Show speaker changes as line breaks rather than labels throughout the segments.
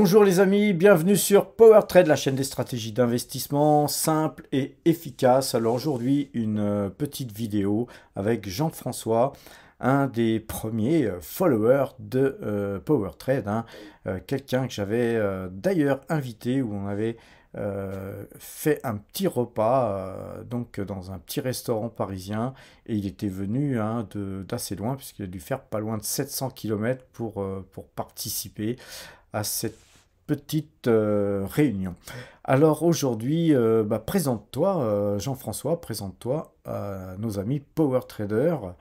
Bonjour les amis, bienvenue sur PowerTrade, la chaîne des stratégies d'investissement simples et efficaces. Alors aujourd'hui, une petite vidéo avec Jean-François, un des premiers followers de PowerTrade, hein. Quelqu'un que j'avais d'ailleurs invité, où on avait fait un petit repas donc dans un petit restaurant parisien, et il était venu hein, d'assez loin puisqu'il a dû faire pas loin de 700 km pour participer à cette petite réunion. Alors aujourd'hui, présente-toi, Jean-François, présente-toi à nos amis Power Traders.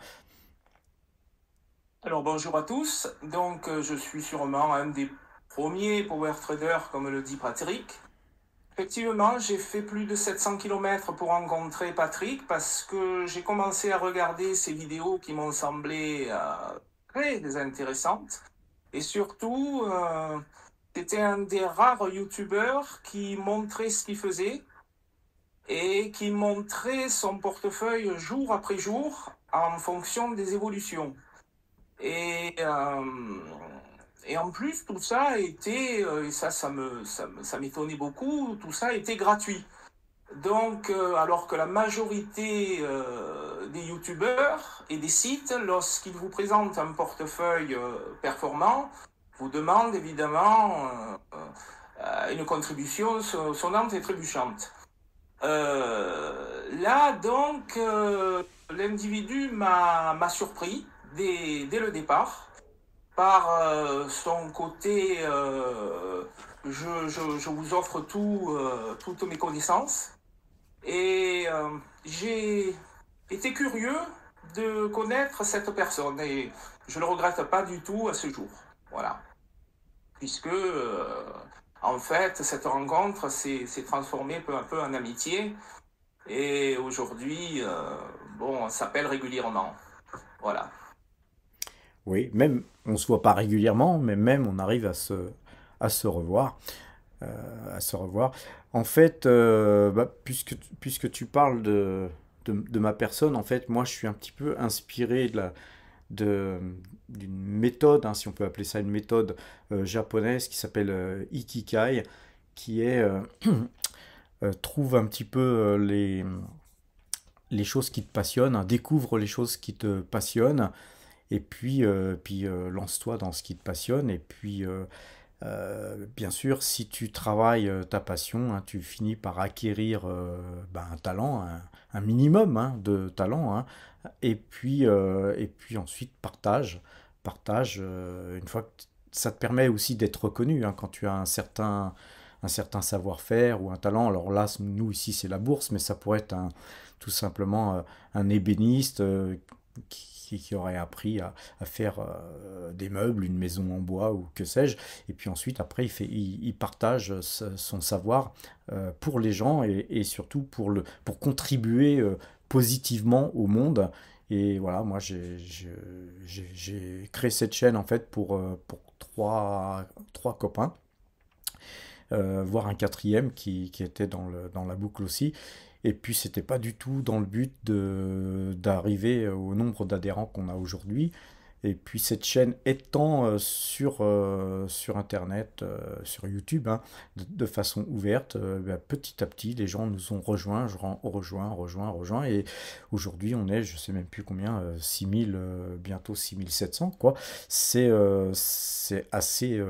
Alors bonjour à tous, je suis sûrement un des premiers power traders comme le dit Patrick. Effectivement, j'ai fait plus de 700 km pour rencontrer Patrick parce que j'ai commencé à regarder ses vidéos qui m'ont semblé très intéressantes. Et surtout, c'était un des rares youtubeurs qui montrait ce qu'il faisait et qui montrait son portefeuille jour après jour en fonction des évolutions. Et, euh, et en plus, tout ça a été, et ça m'étonnait beaucoup, tout ça a été gratuit. Alors que la majorité des youtubeurs et des sites, lorsqu'ils vous présentent un portefeuille performant, vous demandent évidemment une contribution sonnante et trébuchante. L'individu m'a surpris dès le départ par son côté je vous offre toutes mes connaissances et j'ai été curieux de connaître cette personne et je ne le regrette pas du tout à ce jour. Voilà. Puisque en fait cette rencontre s'est transformée peu à peu en amitié et aujourd'hui on s'appelle régulièrement. Voilà.
Oui, même on se voit pas régulièrement, mais même on arrive à se revoir, à se revoir. En fait, puisque tu parles de ma personne, en fait, moi je suis un petit peu inspiré de, d'une méthode, hein, si on peut appeler ça une méthode japonaise qui s'appelle Ikigai, qui est trouve un petit peu les choses qui te passionnent, hein, découvre les choses qui te passionnent, et puis lance-toi dans ce qui te passionne, et puis bien sûr, si tu travailles ta passion, hein, tu finis par acquérir un talent, un minimum hein, de talent, hein, et puis ensuite partage, une fois que ça te permet aussi d'être reconnu hein, quand tu as un certain savoir-faire ou un talent. Alors là, nous ici, c'est la bourse, mais ça pourrait être tout simplement un ébéniste qui aurait appris à faire des meubles, une maison en bois ou que sais-je. Et puis ensuite, après, il partage son savoir pour les gens et surtout pour contribuer positivement au monde. Et voilà, moi, j'ai créé cette chaîne en fait pour trois copains, voire un quatrième qui était dans la boucle aussi. Et puis, c'était pas du tout dans le but d'arriver au nombre d'adhérents qu'on a aujourd'hui. Et puis, cette chaîne étant sur Internet, sur YouTube, hein, de façon ouverte, petit à petit, les gens nous ont rejoints. Et aujourd'hui, on est, je sais même plus combien, 6000, bientôt 6700, quoi. C'est assez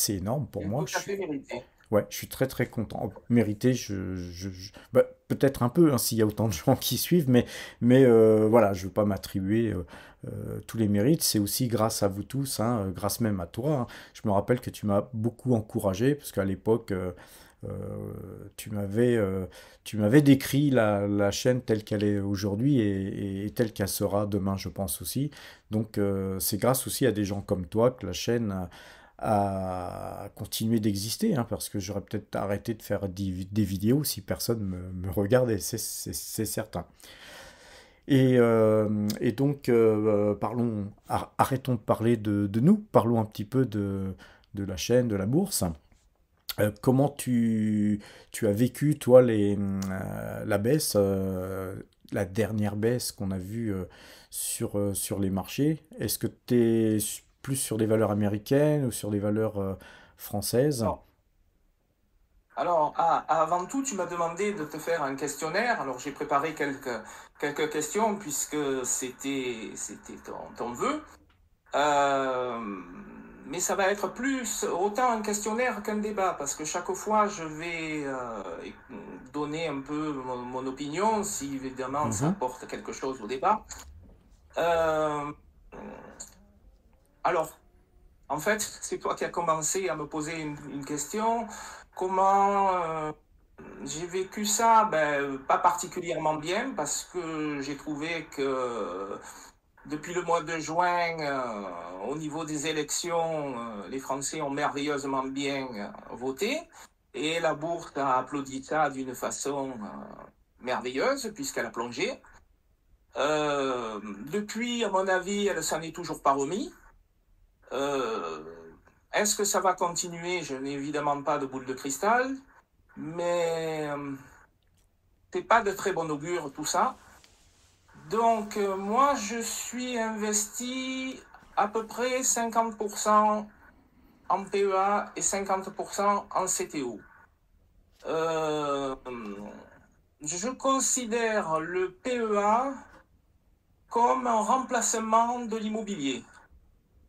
énorme pour
C'est
moi.
tout à fait mérité.
Ouais, je suis très très content. Mérité, peut-être un peu hein, s'il y a autant de gens qui suivent, mais voilà, je ne veux pas m'attribuer tous les mérites. C'est aussi grâce à vous tous, hein, grâce même à toi, hein. Je me rappelle que tu m'as beaucoup encouragé, parce qu'à l'époque, euh, tu m'avais décrit la chaîne telle qu'elle est aujourd'hui et telle qu'elle sera demain, je pense aussi. Donc c'est grâce aussi à des gens comme toi que la chaîne à continuer d'exister, hein, parce que j'aurais peut-être arrêté de faire des vidéos si personne me regardait, c'est certain. Et donc, arrêtons de parler de nous, parlons un petit peu de la chaîne, de la bourse. Comment tu as vécu, toi, la baisse, la dernière baisse qu'on a vue sur les marchés? Est-ce que tu es plus sur des valeurs américaines ou sur des valeurs française.
Alors, avant tout, tu m'as demandé de te faire un questionnaire. Alors, j'ai préparé quelques questions puisque c'était ton vœu. Euh, mais ça va être plus autant un questionnaire qu'un débat, parce que chaque fois, je vais donner un peu mon opinion, si évidemment ça
Mhm,
apporte quelque chose au débat. Euh, alors, en fait, c'est toi qui as commencé à me poser une question. Comment j'ai vécu ça? Ben, pas particulièrement bien, parce que j'ai trouvé que depuis le mois de juin, au niveau des élections, les Français ont merveilleusement bien voté et la bourse a applaudi ça d'une façon merveilleuse puisqu'elle a plongé. Depuis, à mon avis, elle s'en est toujours pas remis. Euh, Est-ce que ça va continuer? Je n'ai évidemment pas de boule de cristal, mais c'est pas de très bon augure tout ça. Donc, moi, je suis investi à peu près 50% en PEA et 50% en CTO. Euh, je considère le PEA comme un remplacement de l'immobilier.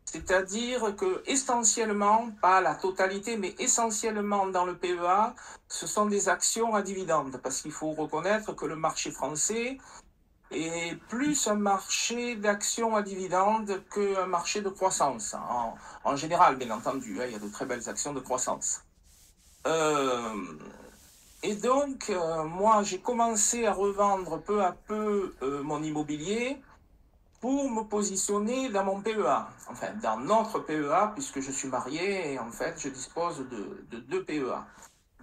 C'est-à-dire que essentiellement, pas la totalité, mais essentiellement dans le PEA, ce sont des actions à dividendes. Parce qu'il faut reconnaître que le marché français est plus un marché d'actions à dividendes qu'un marché de croissance. En général, bien entendu, hein, il y a de très belles actions de croissance. Euh, et donc, moi, j'ai commencé à revendre peu à peu mon immobilier pour me positionner dans mon PEA. Enfin, dans notre PEA, puisque je suis marié et en fait, je dispose de deux PEA.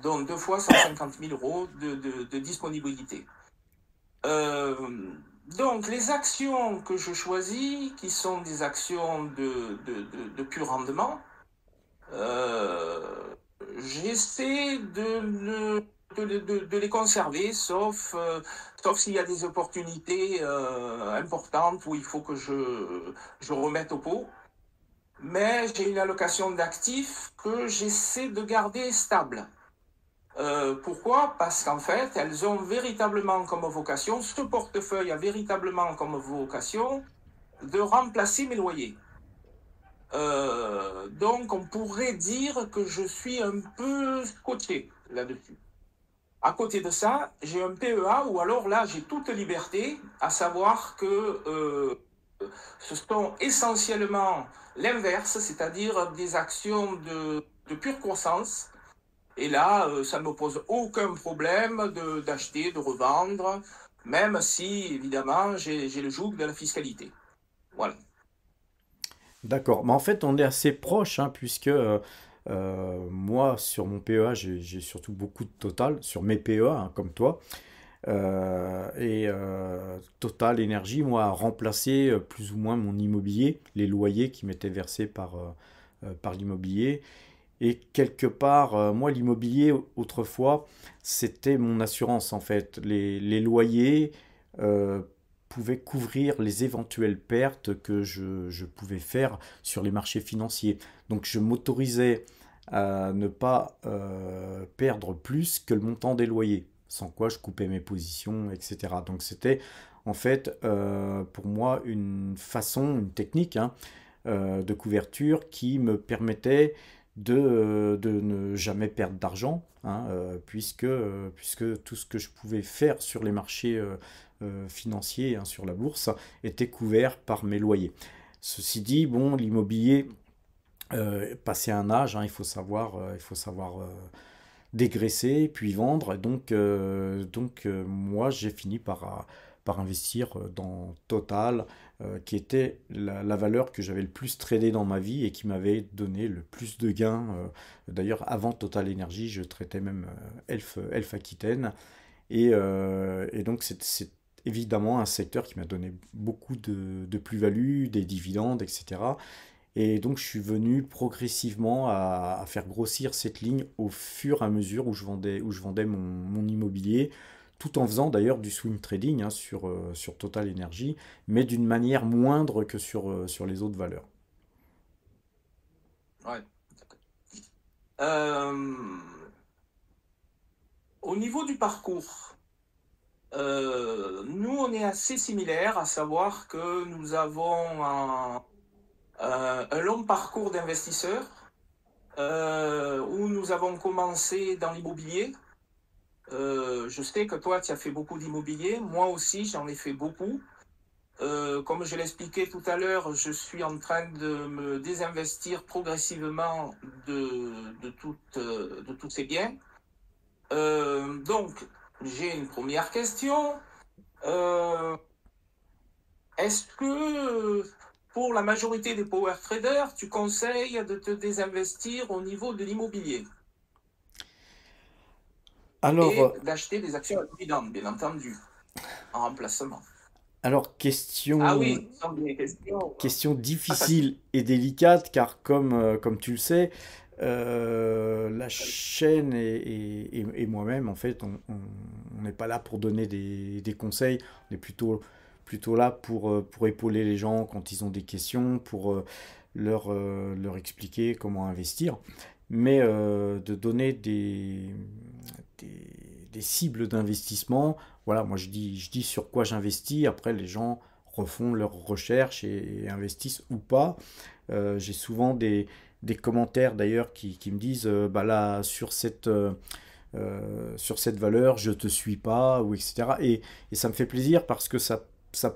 Donc, deux fois 150 000 euros de disponibilité. Euh, donc, les actions que je choisis, qui sont des actions de pur rendement, euh, j'essaie de les conserver, sauf s'il y a des opportunités importantes où il faut que je remette au pot. Mais j'ai une allocation d'actifs que j'essaie de garder stable. Pourquoi? Parce qu'en fait, elles ont véritablement comme vocation, ce portefeuille a véritablement comme vocation de remplacer mes loyers. Donc, on pourrait dire que je suis un peu scotché là-dessus. À côté de ça, j'ai un PEA où alors là, j'ai toute liberté, à savoir que ce sont essentiellement l'inverse, c'est-à-dire des actions de pure croissance. Et là, ça ne me pose aucun problème d'acheter, de revendre, même si, évidemment, j'ai le joug de la fiscalité. Voilà.
d'accord. Mais en fait, on est assez proche, hein, puisque moi, sur mon PEA, j'ai surtout beaucoup de Total, sur mes PEA, hein, comme toi. Total Énergie, moi, a remplacé plus ou moins mon immobilier, les loyers qui m'étaient versés par l'immobilier. Et quelque part, moi, l'immobilier, autrefois, c'était mon assurance, en fait. Les loyers euh, pouvaient couvrir les éventuelles pertes que je pouvais faire sur les marchés financiers. Donc, je m'autorisais à ne pas perdre plus que le montant des loyers, sans quoi je coupais mes positions, etc. Donc, c'était en fait pour moi une façon, une technique, hein, de couverture qui me permettait de ne jamais perdre d'argent, hein, puisque tout ce que je pouvais faire sur les marchés financiers, hein, sur la bourse, était couvert par mes loyers. Ceci dit, bon, l'immobilier, passé un âge, hein, il faut savoir dégraisser, puis vendre. Moi, j'ai fini par investir dans Total, qui était la valeur que j'avais le plus tradé dans ma vie et qui m'avait donné le plus de gains. D'ailleurs, avant Total Énergie, je traitais même Elf Aquitaine. Et donc, c'est évidemment un secteur qui m'a donné beaucoup de plus-value, des dividendes, etc. Et donc, je suis venu progressivement à faire grossir cette ligne au fur et à mesure où je vendais mon immobilier, tout en faisant d'ailleurs du swing trading, hein, sur Total Energy, mais d'une manière moindre que sur les autres valeurs.
Ouais. Euh, Au niveau du parcours, nous, on est assez similaires, à savoir que nous avons un long parcours d'investisseurs où nous avons commencé dans l'immobilier. Je sais que toi, tu as fait beaucoup d'immobilier. Moi aussi, j'en ai fait beaucoup. Comme je l'expliquais tout à l'heure, je suis en train de me désinvestir progressivement de tous ces biens. Donc, j'ai une première question. Euh, Est-ce que pour la majorité des power traders, tu conseilles de te désinvestir au niveau de l'immobilier
Alors,
et d'acheter des actions à dividendes, bien entendu, en remplacement?
alors
Ah
question,
oui, ce sont des questions
question
pas faciles.
difficile et délicate, car comme tu le sais, la chaîne et moi-même, en fait, on n'est pas là pour donner des conseils, on est plutôt là pour épauler les gens quand ils ont des questions, pour leur expliquer comment investir, mais de donner des cibles d'investissement. Voilà, moi je dis sur quoi j'investis, après les gens refont leurs recherches et investissent ou pas. J'ai souvent des commentaires d'ailleurs qui me disent bah là sur cette valeur je te suis pas ou etc. Et ça me fait plaisir parce que ça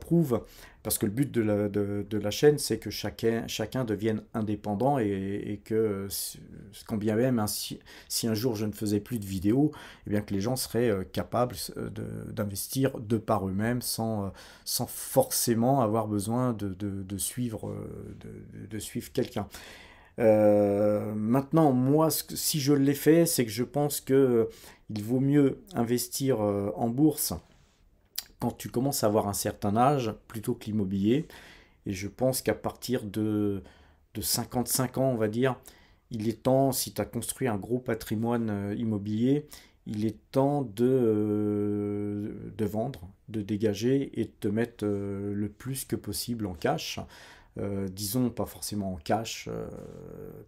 prouve, parce que le but de la chaîne c'est que chacun devienne indépendant et que quand bien même si un jour je ne faisais plus de vidéos, et bien que les gens seraient capables d'investir de par eux-mêmes sans forcément avoir besoin de suivre, de suivre quelqu'un. Maintenant, moi, si je l'ai fait, c'est que je pense que il vaut mieux investir en bourse quand tu commences à avoir un certain âge plutôt que l'immobilier. Et je pense qu'à partir de 55 ans, on va dire, il est temps, si tu as construit un gros patrimoine immobilier, il est temps de vendre, de dégager et de te mettre le plus que possible en cash. Disons pas forcément en cash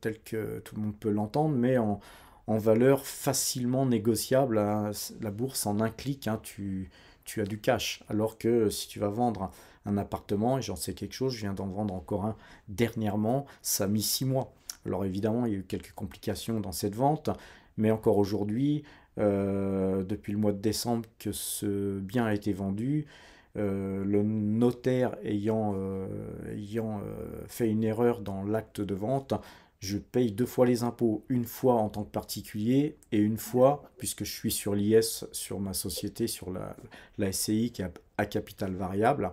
tel que tout le monde peut l'entendre, mais en valeur facilement négociable. Hein. La bourse, en un clic, hein, tu as du cash. Alors que si tu vas vendre un appartement, et j'en sais quelque chose, je viens d'en vendre encore un dernièrement, ça a mis 6 mois. Alors évidemment, il y a eu quelques complications dans cette vente, mais encore aujourd'hui, depuis le mois de décembre que ce bien a été vendu, le notaire ayant fait une erreur dans l'acte de vente, je paye 2 fois les impôts, une fois en tant que particulier et une fois, puisque je suis sur l'IS, sur ma société, sur la SCI qui est à capital variable.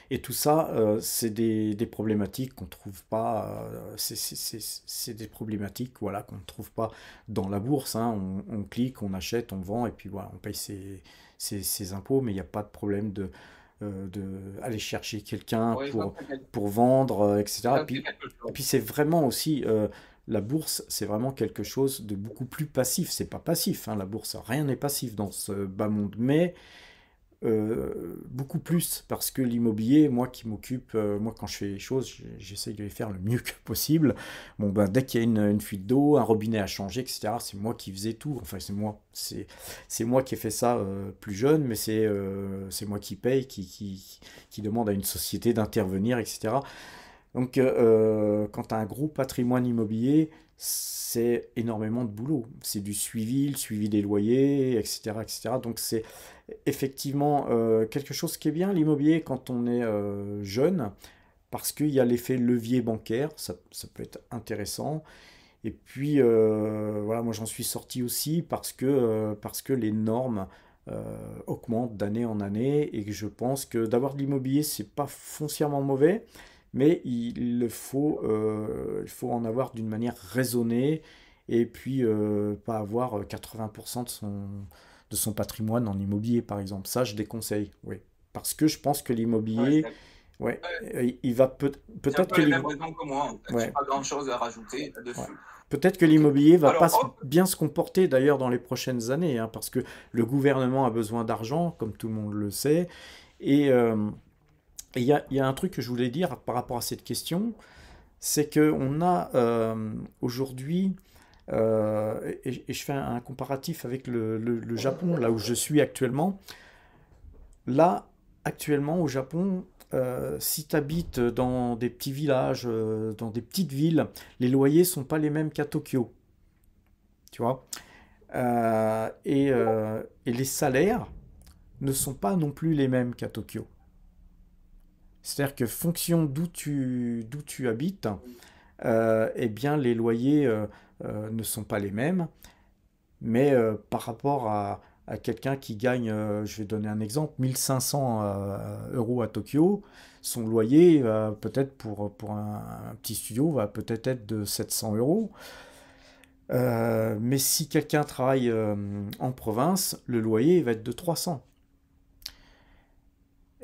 Et tout ça, c'est des problématiques qu'on ne trouve pas, c'est des problématiques voilà, qu'on ne trouve pas dans la bourse. Hein. On clique, on achète, on vend, et puis voilà, on paye ses impôts, mais il n'y a pas de problème de aller chercher quelqu'un
Oui,
pour vendre, etc.
j'en sais quelque
Et
chose.
puis c'est vraiment aussi, la bourse, c'est vraiment quelque chose de beaucoup plus passif. C'est pas passif, hein, la bourse, rien n'est passif dans ce bas monde, mais beaucoup plus parce que l'immobilier, moi qui m'occupe, moi quand je fais les choses, j'essaye de les faire le mieux que possible. Bon ben dès qu'il y a une fuite d'eau, un robinet à changer, etc. C'est moi qui faisais tout. Enfin c'est moi qui ai fait ça plus jeune, mais c'est moi qui paye, qui demande à une société d'intervenir, etc. Donc, quand tu as un gros patrimoine immobilier, c'est énormément de boulot. C'est du suivi, le suivi des loyers, etc., etc. Donc, c'est effectivement quelque chose qui est bien, l'immobilier, quand on est jeune, parce qu'il y a l'effet levier bancaire, ça peut être intéressant. Et puis, voilà, moi j'en suis sorti aussi parce que les normes augmentent d'année en année et que je pense que d'avoir de l'immobilier, c'est pas foncièrement mauvais, mais il faut en avoir d'une manière raisonnée et puis pas avoir 80% de son patrimoine en immobilier, par exemple. Ça, je déconseille, oui. Parce que je pense que
Ouais,
l'immobilier, ouais, il va
c'est un
peut-être
peu
que
les mêmes raisons que moi, en fait. J'ai
ouais,
pas grand-chose à rajouter
ouais.
là-dessus.
Peut-être que
Ok.
l'immobilier va pas
Alors, autre.
bien se comporter d'ailleurs dans les prochaines années, hein, parce que le gouvernement a besoin d'argent, comme tout le monde le sait. Et il y a un truc que je voulais dire par rapport à cette question, c'est qu'on a aujourd'hui et je fais un comparatif avec le Japon, là où je suis actuellement. Là, actuellement, au Japon, si tu habites dans des petits villages, dans des petites villes, les loyers sont pas les mêmes qu'à Tokyo, tu vois. Et les salaires ne sont pas non plus les mêmes qu'à Tokyo. C'est-à-dire que fonction d'où tu habites, eh bien les loyers ne sont pas les mêmes, mais par rapport à quelqu'un qui gagne, je vais donner un exemple, 1500 euros à Tokyo, son loyer, peut-être pour un petit studio, va peut-être être de 700 euros. Mais si quelqu'un travaille en province, le loyer va être de 300.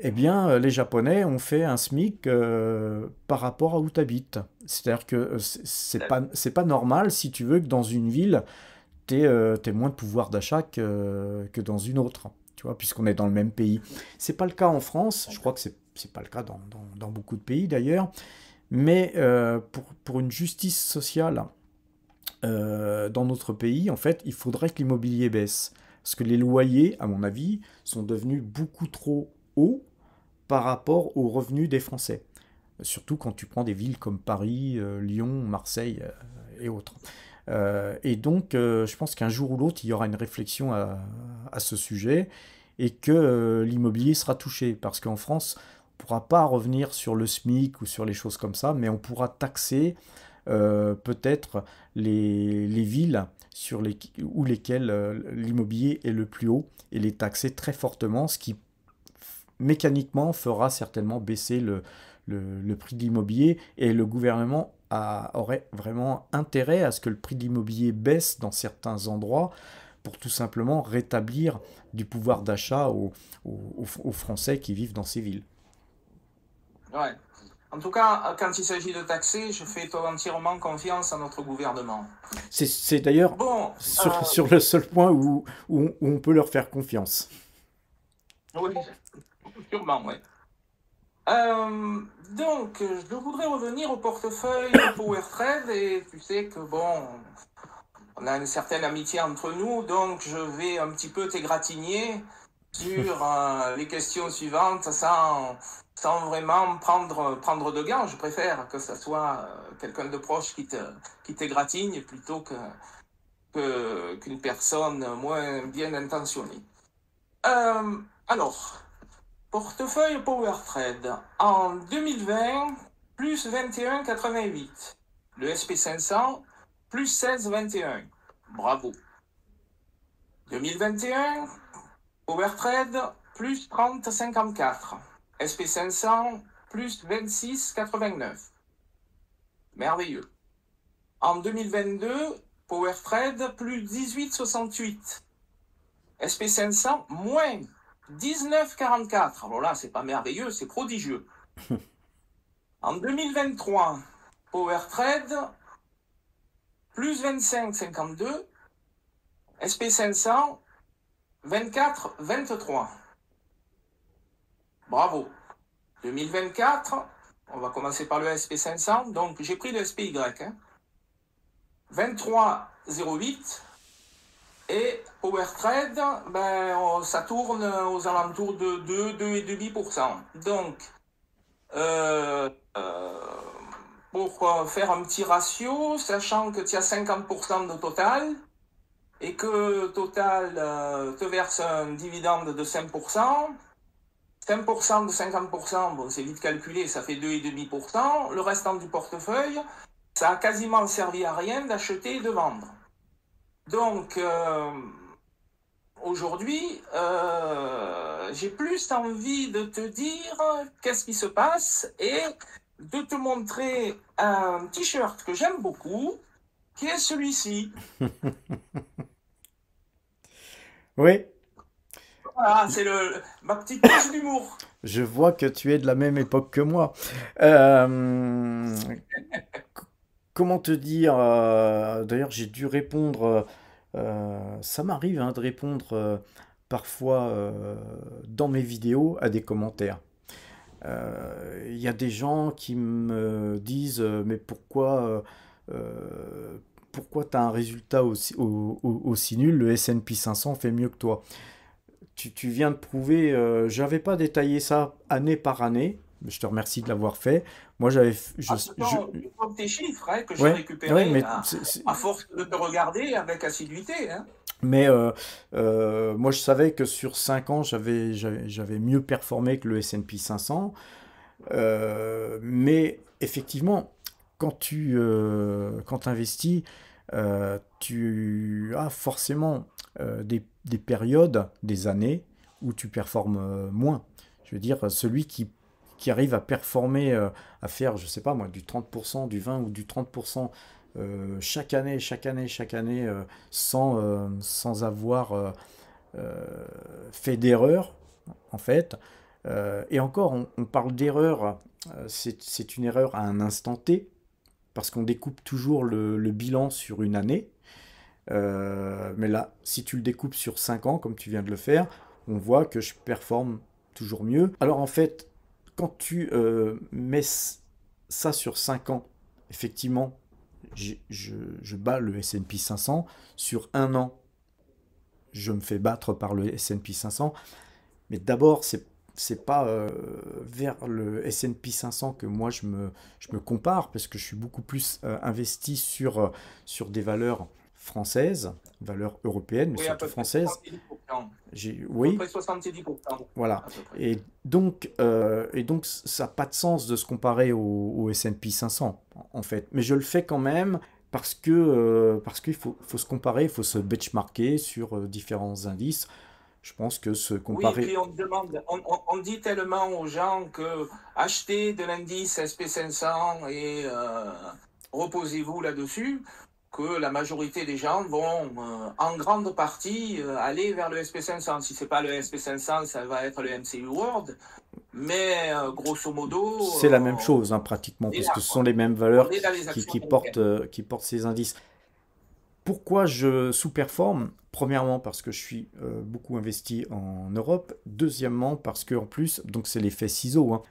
Eh bien, les Japonais ont fait un SMIC par rapport à où tu habites. C'est-à-dire que c'est pas normal, si tu veux, que dans une ville, tu aies moins de pouvoir d'achat que dans une autre. Tu vois, puisqu'on est dans le même pays. C'est pas le cas en France, je crois que c'est pas le cas dans beaucoup de pays d'ailleurs, mais pour une justice sociale dans notre pays, en fait, il faudrait que l'immobilier baisse. Parce que les loyers, à mon avis, sont devenus beaucoup trop hauts par rapport aux revenus des Français. Surtout quand tu prends des villes comme Paris, Lyon, Marseille et autres. Et donc, je pense qu'un jour ou l'autre, il y aura une réflexion à ce sujet et que l'immobilier sera touché. Parce qu'en France, on ne pourra pas revenir sur le SMIC ou sur les choses comme ça, mais on pourra taxer peut-être les villes où lesquelles l'immobilier est le plus haut et les taxer très fortement, ce qui mécaniquement fera certainement baisser le prix de l'immobilier et le gouvernement aurait vraiment intérêt à ce que le prix de l'immobilier baisse dans certains endroits pour tout simplement rétablir du pouvoir d'achat aux Français qui vivent dans ces villes.
Ouais. En tout cas, quand il s'agit de taxer, je fais entièrement confiance à notre gouvernement.
C'est d'ailleurs
Bon,
sur le seul point où on peut leur faire confiance.
oui, sûrement, oui. Donc, je voudrais revenir au portefeuille de PowerTrade et tu sais que bon, on a une certaine amitié entre nous, donc je vais un petit peu t'égratigner sur les questions suivantes sans vraiment prendre de gants. Je préfère que ce soit quelqu'un de proche qui t'égratigne plutôt qu'une personne moins bien intentionnée. Alors, portefeuille PowerTrade. En 2020, plus 21,88. Le SP500, plus 16,21. Bravo. 2021, PowerTrade, plus 30,54. SP500, plus 26,89. Merveilleux. En 2022, PowerTrade, plus 18,68. SP500, moins 19,44. Alors là, c'est pas merveilleux, c'est prodigieux. En 2023, PowerTrade, plus 25,52. SP500, 24,23. Bravo. 2024, on va commencer par le SP500. Donc, j'ai pris le SPY. 23,08. Et PowerTrade, ben, ça tourne aux alentours de 2, 2,5%. Donc, pour faire un petit ratio, sachant que tu as 50% de Total et que Total te verse un dividende de 5%, 5% de 50%, bon, c'est vite calculé, ça fait 2,5%. Le restant du portefeuille, ça a quasiment servi à rien d'acheter et de vendre. Donc, aujourd'hui, j'ai plus envie de te dire qu'est-ce qui se passe et de te montrer un t-shirt que j'aime beaucoup, qui est celui-ci.
Oui,
Voilà, c'est ma petite touche d'humour.
je vois que tu es de la même époque que moi. Euh, Comment te dire d'ailleurs, j'ai dû répondre. Ça m'arrive hein, de répondre parfois dans mes vidéos à des commentaires. Il y a des gens qui me disent mais pourquoi pourquoi tu as un résultat aussi nul? Le S&P 500 fait mieux que toi. Tu viens de prouver, j'avais pas détaillé ça année par année, je te remercie de l'avoir fait. Moi,
Ah, ce sont tes chiffres hein, que j'ai
ouais, ouais,
récupérés
mais
à force de te regarder avec assiduité. Hein.
mais moi, je savais que sur 5 ans, j'avais mieux performé que le S&P 500. Mais effectivement, quand tu investis, tu as forcément des périodes, des années où tu performes moins. Je veux dire, celui qui arrive à performer, à faire, je sais pas moi, du 30%, du 20 ou du 30% chaque année, sans avoir euh, fait d'erreur, en fait. Et encore, on parle d'erreur, c'est une erreur à un instant T, parce qu'on découpe toujours le bilan sur une année. Mais là, si tu le découpes sur 5 ans, comme tu viens de le faire, on voit que je performe toujours mieux. Alors en fait, quand tu mets ça sur 5 ans, effectivement, je bats le S&P 500. Sur un an, je me fais battre par le S&P 500. Mais d'abord, c'est pas vers le S&P 500 que moi je me compare, parce que je suis beaucoup plus investi sur des valeurs françaises, valeurs européennes, mais
Oui, à
surtout
peu près
françaises.
70%. À peu
Oui,
près 70%,
voilà.
à peu près.
Et donc ça n'a pas de sens de se comparer au S&P 500, en fait. Mais je le fais quand même parce qu'il faut se comparer, il faut se benchmarker sur différents indices. Je pense que se
Oui, et
comparer.
puis on demande, on dit tellement aux gens que achetez de l'indice SP500 et reposez-vous là-dessus, que la majorité des gens vont en grande partie aller vers le SP500. Si c'est pas le SP500, ça va être le MCU World, mais grosso modo,
C'est la même chose, hein, pratiquement,
on est
parce que
là,
ce sont
quoi.
les mêmes
On
valeurs
est dans les actions américaines.
qui portent ces indices. Pourquoi je sous-performe? Premièrement, parce que je suis beaucoup investi en Europe. Deuxièmement, parce que en plus, donc c'est l'effet ciseau, hein,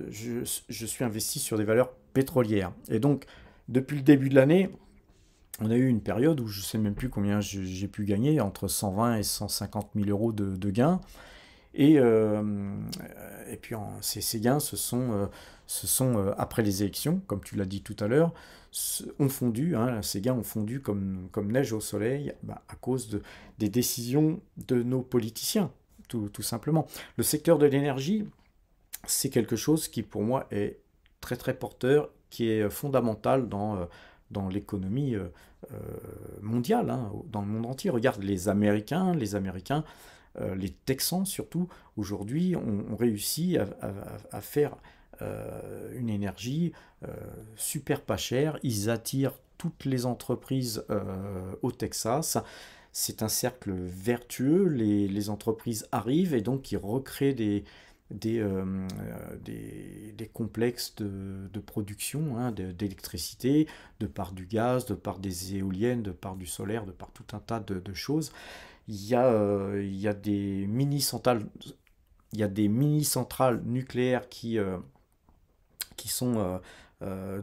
je suis investi sur des valeurs pétrolières. Et donc, depuis le début de l'année, on a eu une période où je ne sais même plus combien j'ai pu gagner, entre 120 et 150 000 euros de gains. Et, euh, et puis ces gains après les élections, comme tu l'as dit tout à l'heure, ont fondu, hein, ces gains ont fondu comme neige au soleil, bah, à cause des décisions de nos politiciens, tout simplement. Le secteur de l'énergie, c'est quelque chose qui pour moi est très très porteur, qui est fondamental dans l'économie mondiale, hein, dans le monde entier. Regarde les Américains, les Texans surtout, aujourd'hui, ont réussi à faire une énergie euh, super pas chère. Ils attirent toutes les entreprises au Texas. C'est un cercle vertueux. Les entreprises arrivent et donc ils recréent des complexes de production, hein, d'électricité, de par du gaz, de par des éoliennes, de par du solaire, de par tout un tas de choses. Il y a des mini-centrales, il y a des mini-centrales nucléaires qui sont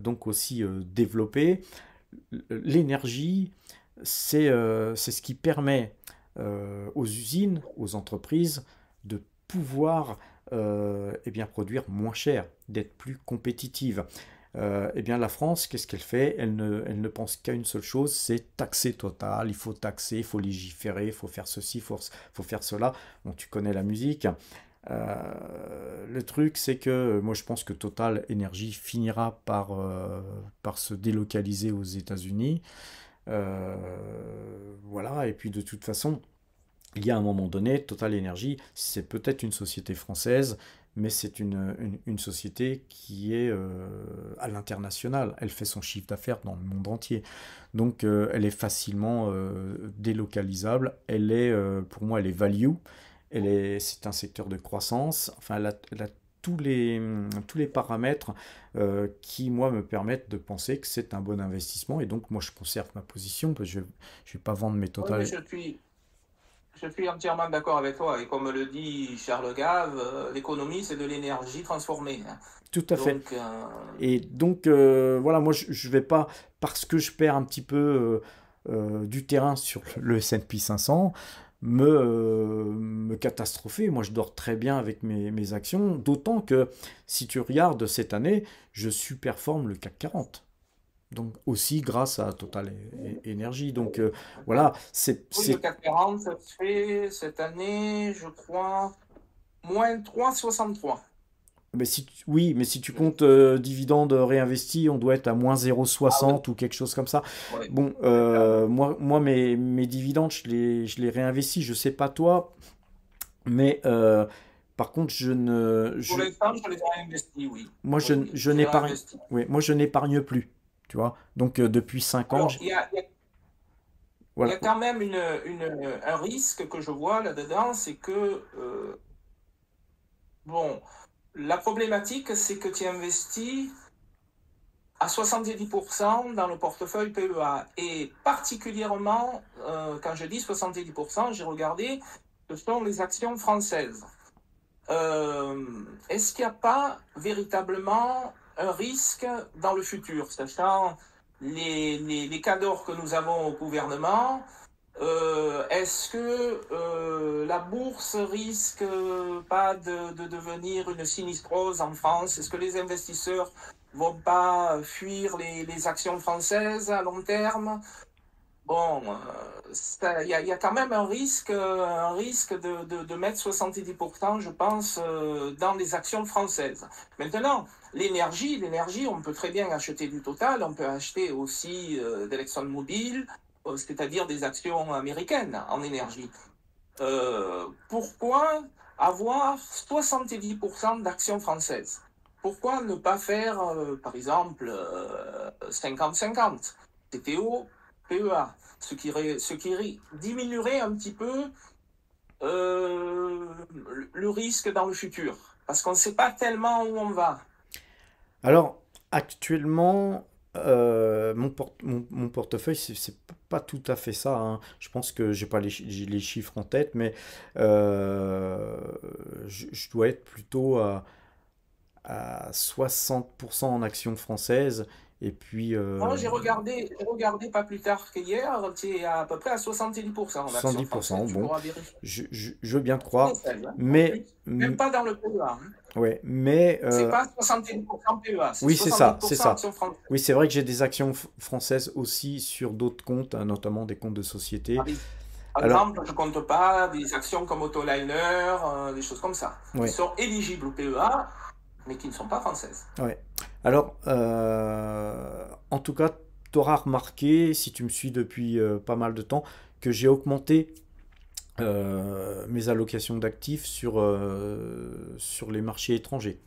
donc aussi développées. L'énergie, c'est ce qui permet aux usines, aux entreprises, de pouvoir eh bien, produire moins cher, d'être plus compétitive. Eh bien, la France, qu'est-ce qu'elle fait? Elle ne pense qu'à une seule chose, c'est taxer Total. Il faut taxer, il faut légiférer, il faut faire ceci, faut faire cela. Bon, tu connais la musique. Le truc, c'est que moi, je pense que Total Energy finira par se délocaliser aux États-Unis. Euh, voilà, et puis de toute façon, il y a un moment donné, Total Energy, c'est peut-être une société française, mais c'est une société qui est à l'international. Elle fait son chiffre d'affaires dans le monde entier. Donc elle est facilement délocalisable. Pour moi, elle est value. C'est un secteur de croissance. Enfin, elle a tous les paramètres qui, moi, me permettent de penser que c'est un bon investissement. Et donc, moi, je conserve ma position parce que je ne vais pas vendre mes
Oui, mais
Total.
Je suis entièrement d'accord avec toi. Et comme le dit Charles Gave, l'économie, c'est de l'énergie transformée, hein.
Tout à fait.
Donc,
Et donc, voilà, moi, je vais pas, parce que je perds un petit peu du terrain sur le S&P 500, me catastropher. Moi, je dors très bien avec mes actions, d'autant que si tu regardes cette année, je surperforme le CAC 40. Donc aussi grâce à Total Energy. Donc voilà,
oui, le CAC 40 fait cette année, je crois, moins 3,63.
mais oui, mais si tu comptes dividendes réinvestis, on doit être à moins
Ah oui,
0,60 ou quelque chose comme ça.
oui,
Bon,
clairement.
moi mes dividendes, je les réinvestis. Je sais pas toi, mais par contre,
Pour l'instant, je les ai réinvestis, oui.
moi,
Oui, oui,
je
je les ai
n'épargne,
réinvestis.
ouais, moi, je n'épargne plus. Tu vois. Donc depuis 5 ans,
Alors, il y
voilà.
a quand même un risque que je vois là-dedans, c'est que, bon, la problématique, c'est que tu investis à 70% dans le portefeuille PEA. Et particulièrement, quand je dis 70%, j'ai regardé, ce sont les actions françaises. Est-ce qu'il n'y a pas véritablement un risque dans le futur, sachant les cadors que nous avons au gouvernement? Est-ce que la bourse risque pas de devenir une sinistrose en France? Est-ce que les investisseurs vont pas fuir les actions françaises à long terme? Bon, il y a quand même un risque de mettre 70%, je pense, dans les actions françaises. Maintenant, l'énergie, on peut très bien acheter du Total, on peut acheter aussi de l'ExxonMobil, c'est-à-dire des actions américaines en énergie. Pourquoi avoir 70% d'actions françaises? Pourquoi ne pas faire, par exemple, 50-50, CTO, PEA, ce qui diminuerait un petit peu euh, le risque dans le futur, parce qu'on ne sait pas tellement où on va.
Alors, actuellement, mon portefeuille, c'est pas tout à fait ça, hein. Je pense que j'ai pas j'ai les chiffres en tête, mais euh, je dois être plutôt à 60% en actions françaises et puis
Moi, j'ai regardé pas plus tard qu'hier, tu es à peu près à 70% en actions françaises.
70%.
Tu
Bon,
pourras vérifier.
je veux bien te croire,
Françaises, hein, en
mais,
plus. Même pas dans le PEA, hein.
ouais, mais
C'est pas 70% PEA, c'est
oui, c'est ça, c'est
70%
ça.
actions françaises.
Oui, c'est vrai que j'ai des actions françaises aussi sur d'autres comptes, hein, notamment des comptes de société.
Par
Alors,
exemple, je ne compte pas des actions comme Autoliner, des choses comme ça, qui
ouais,
sont éligibles au PEA, mais qui ne sont pas françaises.
ouais. Alors, en tout cas, tu auras remarqué, si tu me suis depuis pas mal de temps, que j'ai augmenté mes allocations d'actifs sur les marchés étrangers.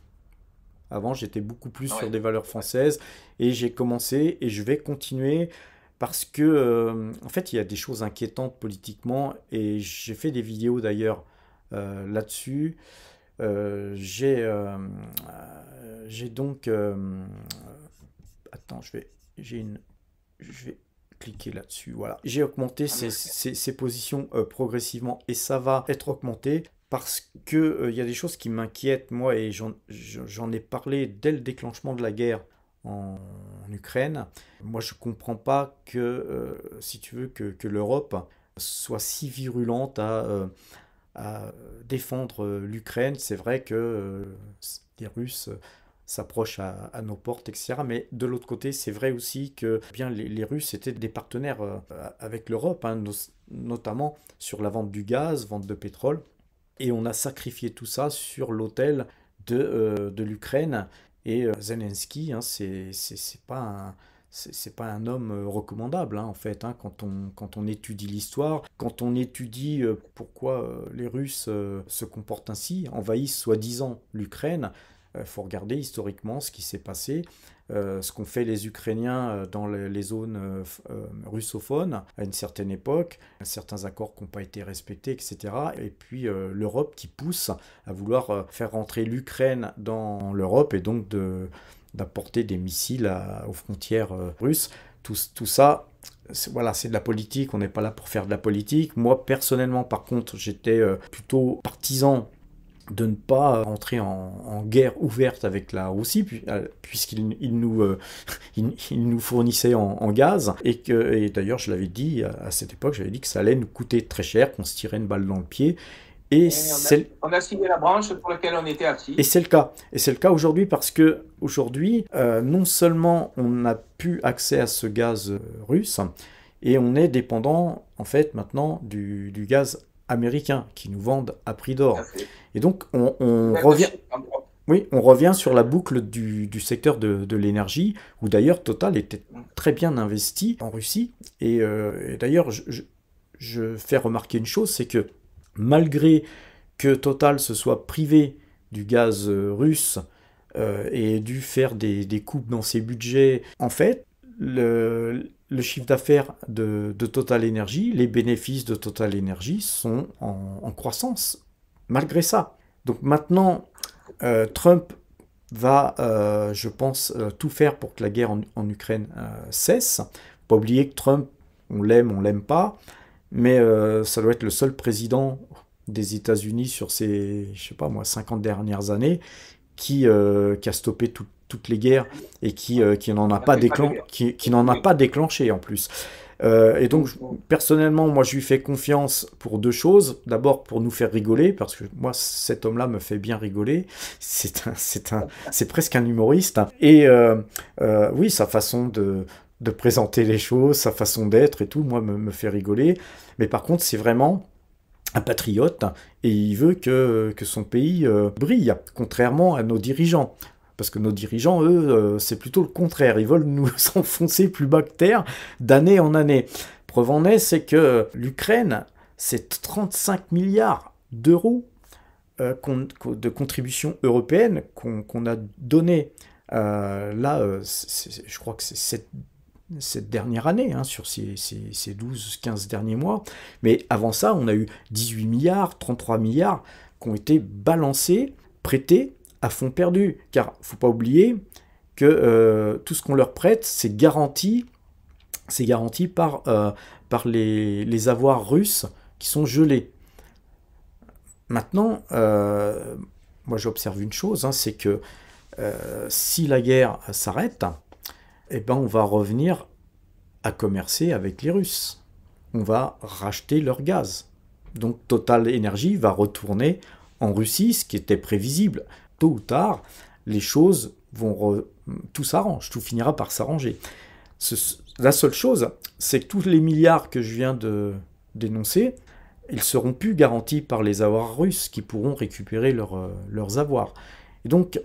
Avant, j'étais beaucoup plus sur
Ouais.
des valeurs françaises et j'ai commencé et je vais continuer parce que, en fait, il y a des choses inquiétantes politiquement et j'ai fait des vidéos d'ailleurs là-dessus. J'ai donc, attends, je vais cliquer là-dessus. Voilà, j'ai augmenté ces positions progressivement et ça va être augmenté parce que il y a des choses qui m'inquiètent moi et j'en ai parlé dès le déclenchement de la guerre en Ukraine. Moi, je comprends pas que, si tu veux, que l'Europe soit si virulente à défendre l'Ukraine. C'est vrai que les Russes s'approchent à nos portes, etc. Mais de l'autre côté, c'est vrai aussi que bien les Russes étaient des partenaires avec l'Europe, hein, notamment sur la vente du gaz, vente de pétrole. Et on a sacrifié tout ça sur l'autel de l'Ukraine. Et Zelensky, hein, c'est pas un homme recommandable, hein, en fait, hein, quand on étudie l'histoire, quand on étudie pourquoi les Russes se comportent ainsi, envahissent soi-disant l'Ukraine. Il faut regarder historiquement ce qui s'est passé, ce qu'ont fait les Ukrainiens dans les zones russophones à une certaine époque, certains accords qui n'ont pas été respectés, etc. Et puis l'Europe qui pousse à vouloir faire rentrer l'Ukraine dans l'Europe et donc d'apporter des missiles aux frontières russes. Tout ça, voilà, c'est de la politique, on n'est pas là pour faire de la politique. Moi, personnellement, par contre, j'étais plutôt partisan de ne pas entrer en guerre ouverte avec la Russie, puisqu'il il nous fournissait en gaz, et d'ailleurs, je l'avais dit à cette époque, j'avais dit que ça allait nous coûter très cher, qu'on se tirait une balle dans le pied, et
Et on a signé la branche pour laquelle on était
et
actif.
c'est le cas. Et c'est le cas aujourd'hui parce que aujourd'hui, non seulement on n'a plus accès à ce gaz russe, et on est dépendant en fait maintenant du gaz américain qui nous vendent à prix
Tout à
d'or.
fait.
Et donc on
Même
revient,
chez Campbell.
oui, on revient sur la boucle du secteur de l'énergie, où d'ailleurs Total était très bien investi en Russie. Et d'ailleurs, je fais remarquer une chose, c'est que malgré que Total se soit privé du gaz russe et ait dû faire des coupes dans ses budgets, en fait, le chiffre d'affaires de Total Energy, les bénéfices de Total Energy sont en croissance, malgré ça. Donc maintenant, Trump va, je pense, tout faire pour que la guerre en Ukraine cesse. Faut pas oublier que Trump, on l'aime pas, mais ça doit être le seul président des États-Unis sur ces, je sais pas moi, 50 dernières années qui a stoppé toutes les guerres et qui n'en
On
a
n'a
pas
fait pas de guerre.
qui n'en a
Oui.
pas déclenché en plus. Et donc, personnellement, moi, je lui fais confiance pour deux choses. D'abord, pour nous faire rigoler, parce que moi, cet homme-là me fait bien rigoler. C'est presque un humoriste. Et oui, sa façon de présenter les choses, sa façon d'être et tout, moi, me fait rigoler. Mais par contre, c'est vraiment un patriote et il veut que son pays brille, contrairement à nos dirigeants. Parce que nos dirigeants, eux, c'est plutôt le contraire. Ils veulent nous enfoncer plus bas que terre d'année en année. Preuve en est, c'est que l'Ukraine, c'est 35 milliards d'euros de contributions européennes qu'on a donné. Là, je crois que c'est cette dernière année, hein, sur ces 12-15 derniers mois. Mais avant ça, on a eu 18 milliards, 33 milliards qui ont été balancés, prêtés à fond perdu. Car il ne faut pas oublier que tout ce qu'on leur prête, c'est garanti par les avoirs russes qui sont gelés. Maintenant, moi j'observe une chose, hein, c'est que si la guerre s'arrête, eh ben on va revenir à commercer avec les Russes. On va racheter leur gaz. Donc Total Energy va retourner en Russie, ce qui était prévisible. Tôt ou tard, les choses tout s'arrange, tout finira par s'arranger. La seule chose, c'est que tous les milliards que je viens de dénoncer, ils seront plus garantis par les avoirs russes qui pourront récupérer leurs avoirs. Et donc,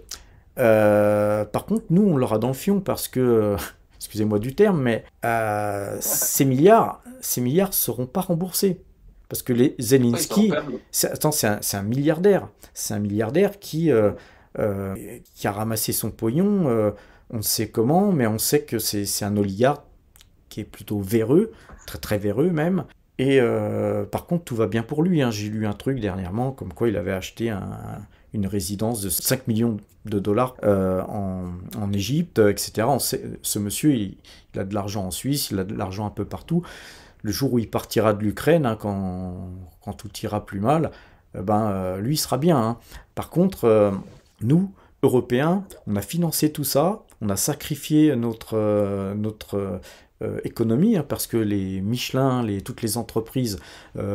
par contre, nous, on l'aura dans le fion parce que, excusez-moi du terme, mais ces milliards ne seront pas remboursés. Parce que les Zelensky, c'est un milliardaire. C'est un milliardaire qui a ramassé son pognon, on ne sait comment, mais on sait que c'est un oligarque qui est plutôt véreux, très très véreux même. Et par contre, tout va bien pour lui, hein. J'ai lu un truc dernièrement, comme quoi il avait acheté une résidence de 5 millions de dollars en Égypte, etc. Ce monsieur, il a de l'argent en Suisse, il a de l'argent un peu partout. Le jour où il partira de l'Ukraine, hein, quand tout ira plus mal, lui, il sera bien, hein. Par contre, nous, Européens, on a financé tout ça, on a sacrifié notre économie, hein, parce que les Michelin, toutes les entreprises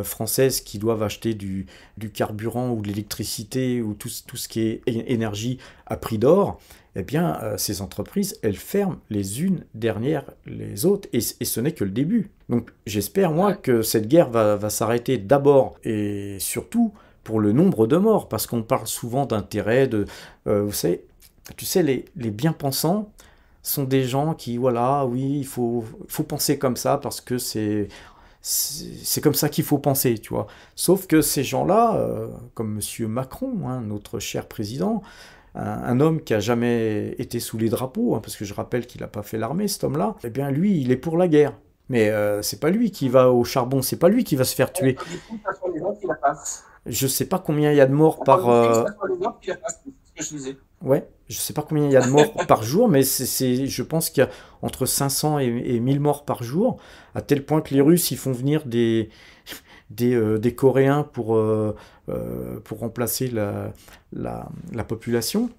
françaises qui doivent acheter du carburant ou de l'électricité ou tout ce qui est énergie à prix d'or, eh bien, ces entreprises, elles ferment les unes derrière les autres, et ce n'est que le début. Donc, j'espère, moi, que cette guerre va s'arrêter d'abord et surtout pour le nombre de morts, parce qu'on parle souvent d'intérêt, vous savez, tu sais, les bien-pensants sont des gens qui, voilà, oui, il faut penser comme ça, parce que c'est comme ça qu'il faut penser, tu vois. Sauf que ces gens-là, comme Monsieur Macron, hein, notre cher président, un homme qui a jamais été sous les drapeaux, hein, parce que je rappelle qu'il n'a pas fait l'armée, cet homme-là, eh bien lui, il est pour la guerre. Mais c'est pas lui qui va au charbon, c'est pas lui qui va se faire tuer.
Ça soit les autres qui la passent.
Je sais pas combien il y a de morts
On
par...
parle du fait que ça soit les autres qui la passent, c'est ce que je disais.
Ouais, je sais pas combien il y a de morts par jour, mais je pense qu'il y a entre 500 et 1000 morts par jour, à tel point que les Russes, ils font venir des Coréens pour remplacer la population.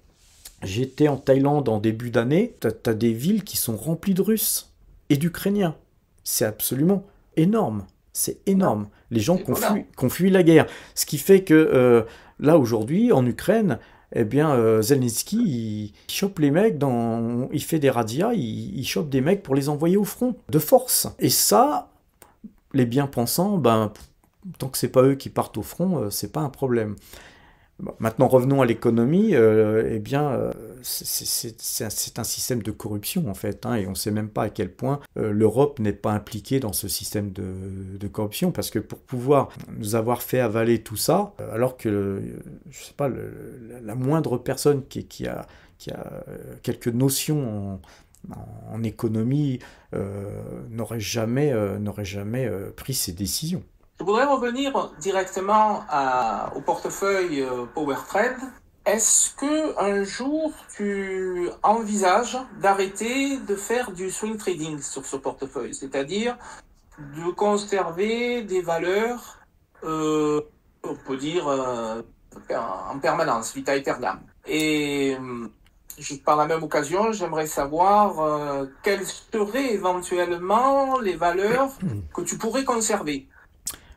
J'étais en Thaïlande en début d'année, t'as des villes qui sont remplies de Russes et d'Ukrainiens. C'est absolument énorme. C'est
Voilà,
énorme. Les gens
c'est étonnant.
qui ont fui la guerre. Ce qui fait que là, aujourd'hui, en Ukraine, eh bien, Zelensky, il chope les mecs, il fait des razzias, il chope des mecs pour les envoyer au front, de force. Et ça, les bien-pensants, ben, tant que c'est pas eux qui partent au front, c'est pas un problème. Bon, maintenant, revenons à l'économie. Eh bien, c'est un système de corruption, en fait, hein, et on ne sait même pas à quel point l'Europe n'est pas impliquée dans ce système de corruption, parce que pour pouvoir nous avoir fait avaler tout ça, alors que, je sais pas, la moindre personne qui a quelques notions en économie n'aurait jamais pris ces décisions.
Je voudrais revenir directement au portefeuille PowerTrade. Est-ce que un jour tu envisages d'arrêter de faire du swing trading sur ce portefeuille, c'est-à-dire de conserver des valeurs, on peut dire en permanence, vita aeternam. Et par la même occasion, j'aimerais savoir quelles seraient éventuellement les valeurs que tu pourrais conserver.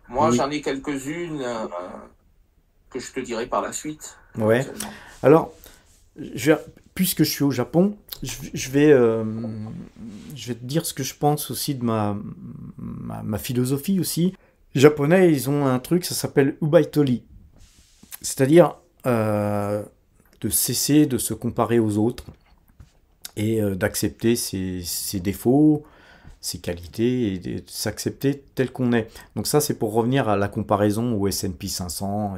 Moi,
Oui,
j'en ai quelques-unes que je te dirai par la suite,
ouais.
éventuellement.
Alors, je vais- puisque je suis au Japon, je vais te dire ce que je pense aussi de ma philosophie aussi. Les Japonais, ils ont un truc, ça s'appelle Ubaitori. C'est-à-dire de cesser de se comparer aux autres et d'accepter ses défauts, ses qualités et de s'accepter tel qu'on est. Donc ça, c'est pour revenir à la comparaison au S&P 500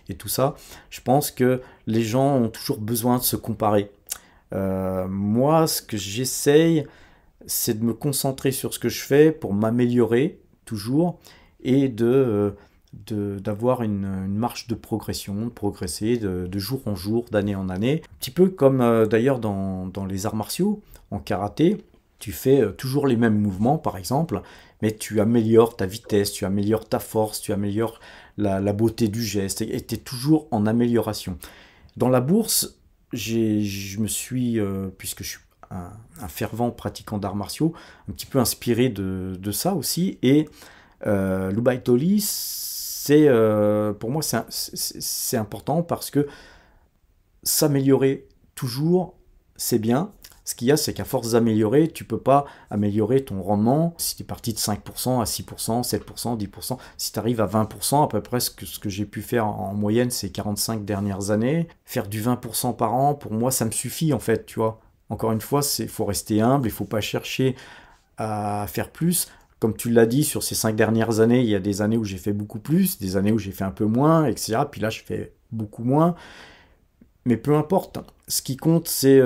et tout ça. Je pense que les gens ont toujours besoin de se comparer. Moi, ce que j'essaye, c'est de me concentrer sur ce que je fais pour m'améliorer toujours et d'avoir une marche de progression, de progresser de jour en jour, d'année en année. Un petit peu comme d'ailleurs dans les arts martiaux, en karaté, tu fais toujours les mêmes mouvements par exemple, mais tu améliores ta vitesse, tu améliores ta force, tu améliores la beauté du geste, et tu es toujours en amélioration. Dans la bourse, je me suis, puisque je suis un fervent pratiquant d'arts martiaux, un petit peu inspiré de ça aussi. Et l'Ubaitoli, pour moi, c'est important parce que s'améliorer toujours, c'est bien. Ce qu'il y a, c'est qu'à force d'améliorer, tu peux pas améliorer ton rendement. Si tu es parti de 5% à 6%, 7%, 10%, si tu arrives à 20%, à peu près ce que j'ai pu faire en moyenne ces 45 dernières années, faire du 20% par an, pour moi, ça me suffit en fait, tu vois. Encore une fois, il faut rester humble, il faut pas chercher à faire plus. Comme tu l'as dit, sur ces 5 dernières années, il y a des années où j'ai fait beaucoup plus, des années où j'ai fait un peu moins, etc. Puis là, je fais beaucoup moins. Mais peu importe, ce qui compte, c'est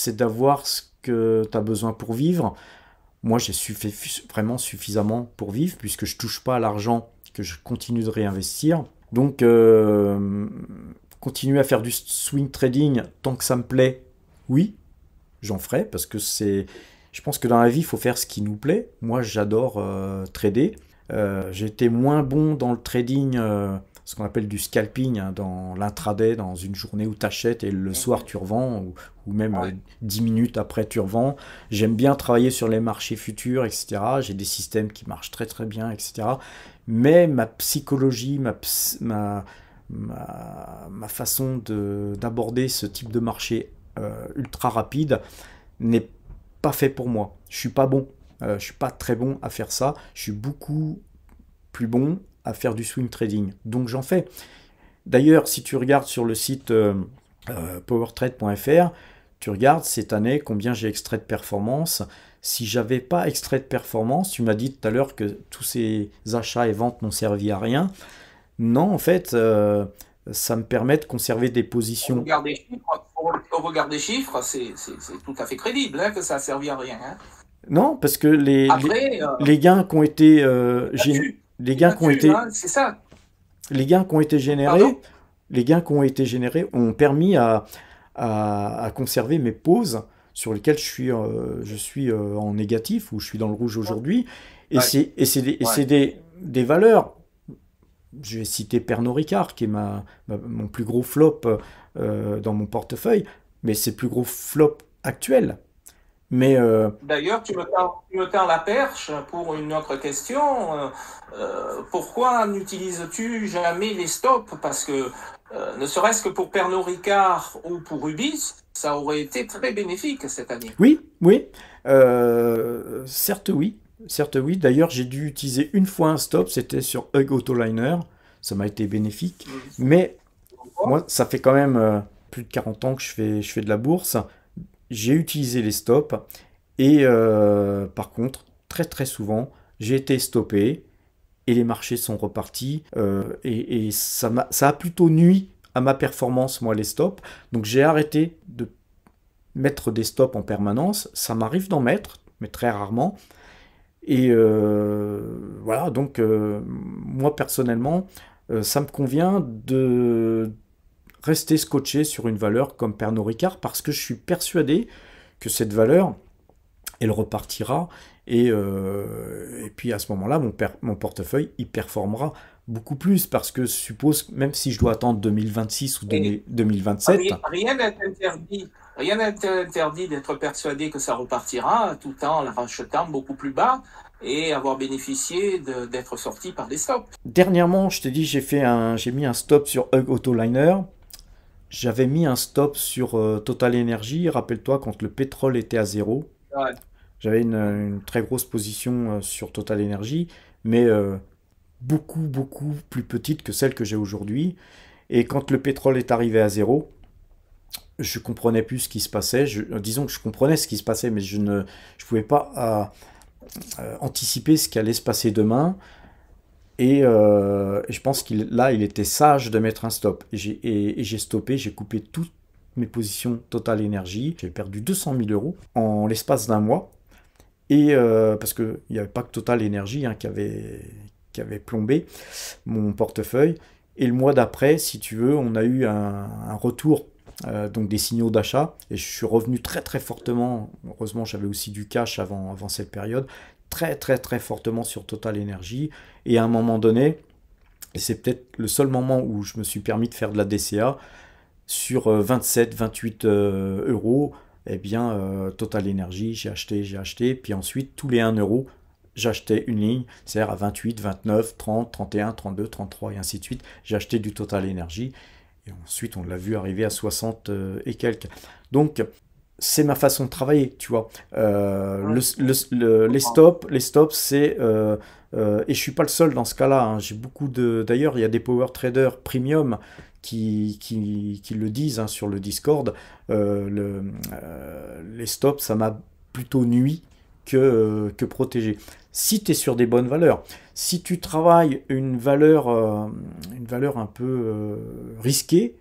d'avoir ce que tu as besoin pour vivre. Moi, fait vraiment suffisamment pour vivre, puisque je touche pas à l'argent que je continue de réinvestir. Donc, continuer à faire du swing trading tant que ça me plaît, oui, j'en ferai, parce que je pense que dans la vie, il faut faire ce qui nous plaît. Moi, j'adore trader. J'ai été moins bon dans le trading, ce qu'on appelle du scalping, hein, dans l'intraday, dans une journée où tu achètes et le soir tu revends, ou même
Ouais.
10 minutes après tu revends. J'aime bien travailler sur les marchés futurs, etc. J'ai des systèmes qui marchent très très bien, etc. Mais ma psychologie, ma façon d'aborder ce type de marché ultra rapide n'est pas fait pour moi. Je suis pas bon. Je suis pas très bon à faire ça. Je suis beaucoup plus bon à faire du swing trading. Donc j'en fais. D'ailleurs, si tu regardes sur le site powertrade.fr, tu regardes cette année combien j'ai extrait de performance. Si j'avais pas extrait de performance, tu m'as dit tout à l'heure que tous ces achats et ventes n'ont servi à rien. Non, en fait, ça me permet de conserver des
Au
positions.
regard des chiffres, au regard des chiffres, c'est tout à fait crédible hein, que ça a servi à rien. Hein.
Non, parce que les, les,
Après,
les gains qui ont été,
là-dessus,
les
c'est
gains qui ont
là-dessus,
été,
hein, c'est ça.
les gains qui ont été
Pardon?
générés, les gains qui ont été générés ont permis à conserver mes pauses sur lesquelles je suis en négatif ou je suis dans le rouge aujourd'hui. Et
Ouais,
c'est
ouais.
des valeurs. Je vais citer Pernod Ricard, qui est mon plus gros flop dans mon portefeuille, mais c'est le plus gros flop actuel. Mais
D'ailleurs, tu me tends la perche pour une autre question. Pourquoi n'utilises-tu jamais les stops? Parce que, ne serait-ce que pour Pernod Ricard ou pour Ubis, ça aurait été très bénéfique cette année.
oui, oui, certes oui, certes oui. D'ailleurs, j'ai dû utiliser une fois un stop, c'était sur Hug Autoliner, ça m'a été bénéfique.
Mhm.
Mais
Pourquoi?
moi, ça fait quand même plus de 40 ans que je fais de la bourse. J'ai utilisé les stops et par contre, très très souvent, j'ai été stoppé et les marchés sont repartis et ça a plutôt nui à ma performance, moi, les stops. Donc j'ai arrêté de mettre des stops en permanence. Ça m'arrive d'en mettre, mais très rarement. Et voilà, donc moi personnellement, ça me convient de rester scotché sur une valeur comme Pernod Ricard parce que je suis persuadé que cette valeur, elle repartira et puis à ce moment-là, mon portefeuille, il performera beaucoup plus parce que je suppose, même si je dois attendre 2026 ou
Et
2027,
rien n'est interdit d'être persuadé que ça repartira tout en la rachetant beaucoup plus bas et avoir bénéficié d'être sorti par des stops.
dernièrement, je t'ai dit, j'ai mis un stop sur Hug Autoliner. J'avais mis un stop sur Total Energy. Rappelle-toi, quand le pétrole était à zéro,
Ouais.
j'avais une très grosse position sur Total Energy, mais beaucoup, beaucoup plus petite que celle que j'ai aujourd'hui. Et quand le pétrole est arrivé à zéro, je comprenais plus ce qui se passait. Disons que je comprenais ce qui se passait, mais je pouvais pas anticiper ce qui allait se passer demain. Et je pense là, il était sage de mettre un stop. Et j'ai stoppé, j'ai coupé toutes mes positions Total Energy. J'ai perdu 200 000 euros en l'espace d'un mois. Et parce qu'il n'y avait pas que Total Energy hein, qui avait plombé mon portefeuille. Et le mois d'après, si tu veux, on a eu un retour, donc des signaux d'achat. Et je suis revenu très très fortement. Heureusement, j'avais aussi du cash avant cette période. Très très très fortement sur Total Energy. Et à un moment donné, et c'est peut-être le seul moment où je me suis permis de faire de la DCA, sur 27-28 euros, eh bien, Total Energy, j'ai acheté, puis ensuite, tous les 1 euro, j'achetais une ligne, c'est-à-dire à 28, 29, 30, 31, 32, 33 et ainsi de suite. J'ai acheté du Total Energy et ensuite on l'a vu arriver à 60 et quelques. Donc c'est ma façon de travailler, tu vois.
Ouais, je comprends.
Les stops, c'est et je suis pas le seul dans ce cas-là. Hein. J'ai beaucoup de. D'ailleurs, il y a des power traders premium qui le disent hein, sur le Discord. Les stops, ça m'a plutôt nui que protégé. Si tu es sur des bonnes valeurs, si tu travailles une valeur un peu risquée,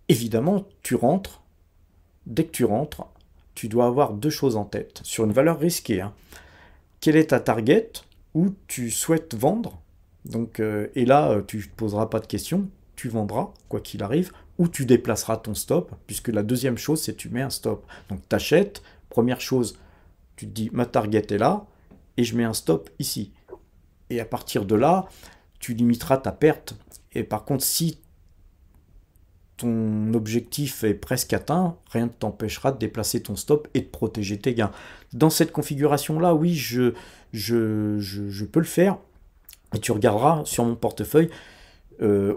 évidemment, tu rentres. Dès que tu rentres, tu dois avoir deux choses en tête. Sur une valeur risquée, hein. Quelle est ta target où tu souhaites vendre? Donc, et là, tu ne te poseras pas de questions, tu vendras, quoi qu'il arrive, ou tu déplaceras ton stop, puisque la deuxième chose, c'est tu mets un stop. Donc, tu achètes, première chose, tu te dis, ma target est là, et je mets un stop ici. Et à partir de là, tu limiteras ta perte. Et par contre, si ton objectif est presque atteint, rien ne t'empêchera de déplacer ton stop et de protéger tes gains. Dans cette configuration-là, oui, je peux le faire. Et tu regarderas sur mon portefeuille.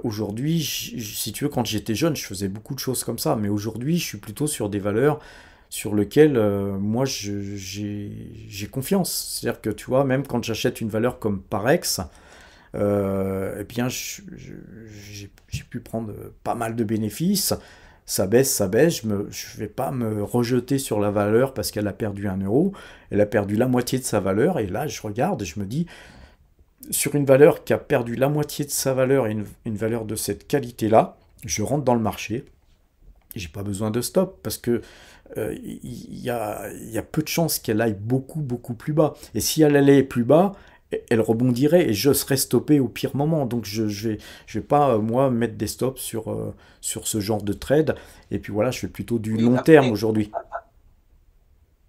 Aujourd'hui, si tu veux, quand j'étais jeune, je faisais beaucoup de choses comme ça. Mais aujourd'hui, je suis plutôt sur des valeurs sur lesquelles moi, j'ai confiance. C'est-à-dire que tu vois, même quand j'achète une valeur comme Parex, eh bien, j'ai pu prendre pas mal de bénéfices. Ça baisse, je ne vais pas me rejeter sur la valeur parce qu'elle a perdu 1 euro. Elle a perdu la moitié de sa valeur. Et là, je regarde et je me dis, sur une valeur qui a perdu la moitié de sa valeur et une valeur de cette qualité-là, je rentre dans le marché. J'ai pas besoin de stop parce que il y a peu de chances qu'elle aille beaucoup, beaucoup plus bas. Et si elle allait plus bas, elle rebondirait et je serais stoppé au pire moment. Donc je vais pas, moi, mettre des stops sur ce genre de trade. Et puis voilà, je fais plutôt du
Oui,
long terme aujourd'hui.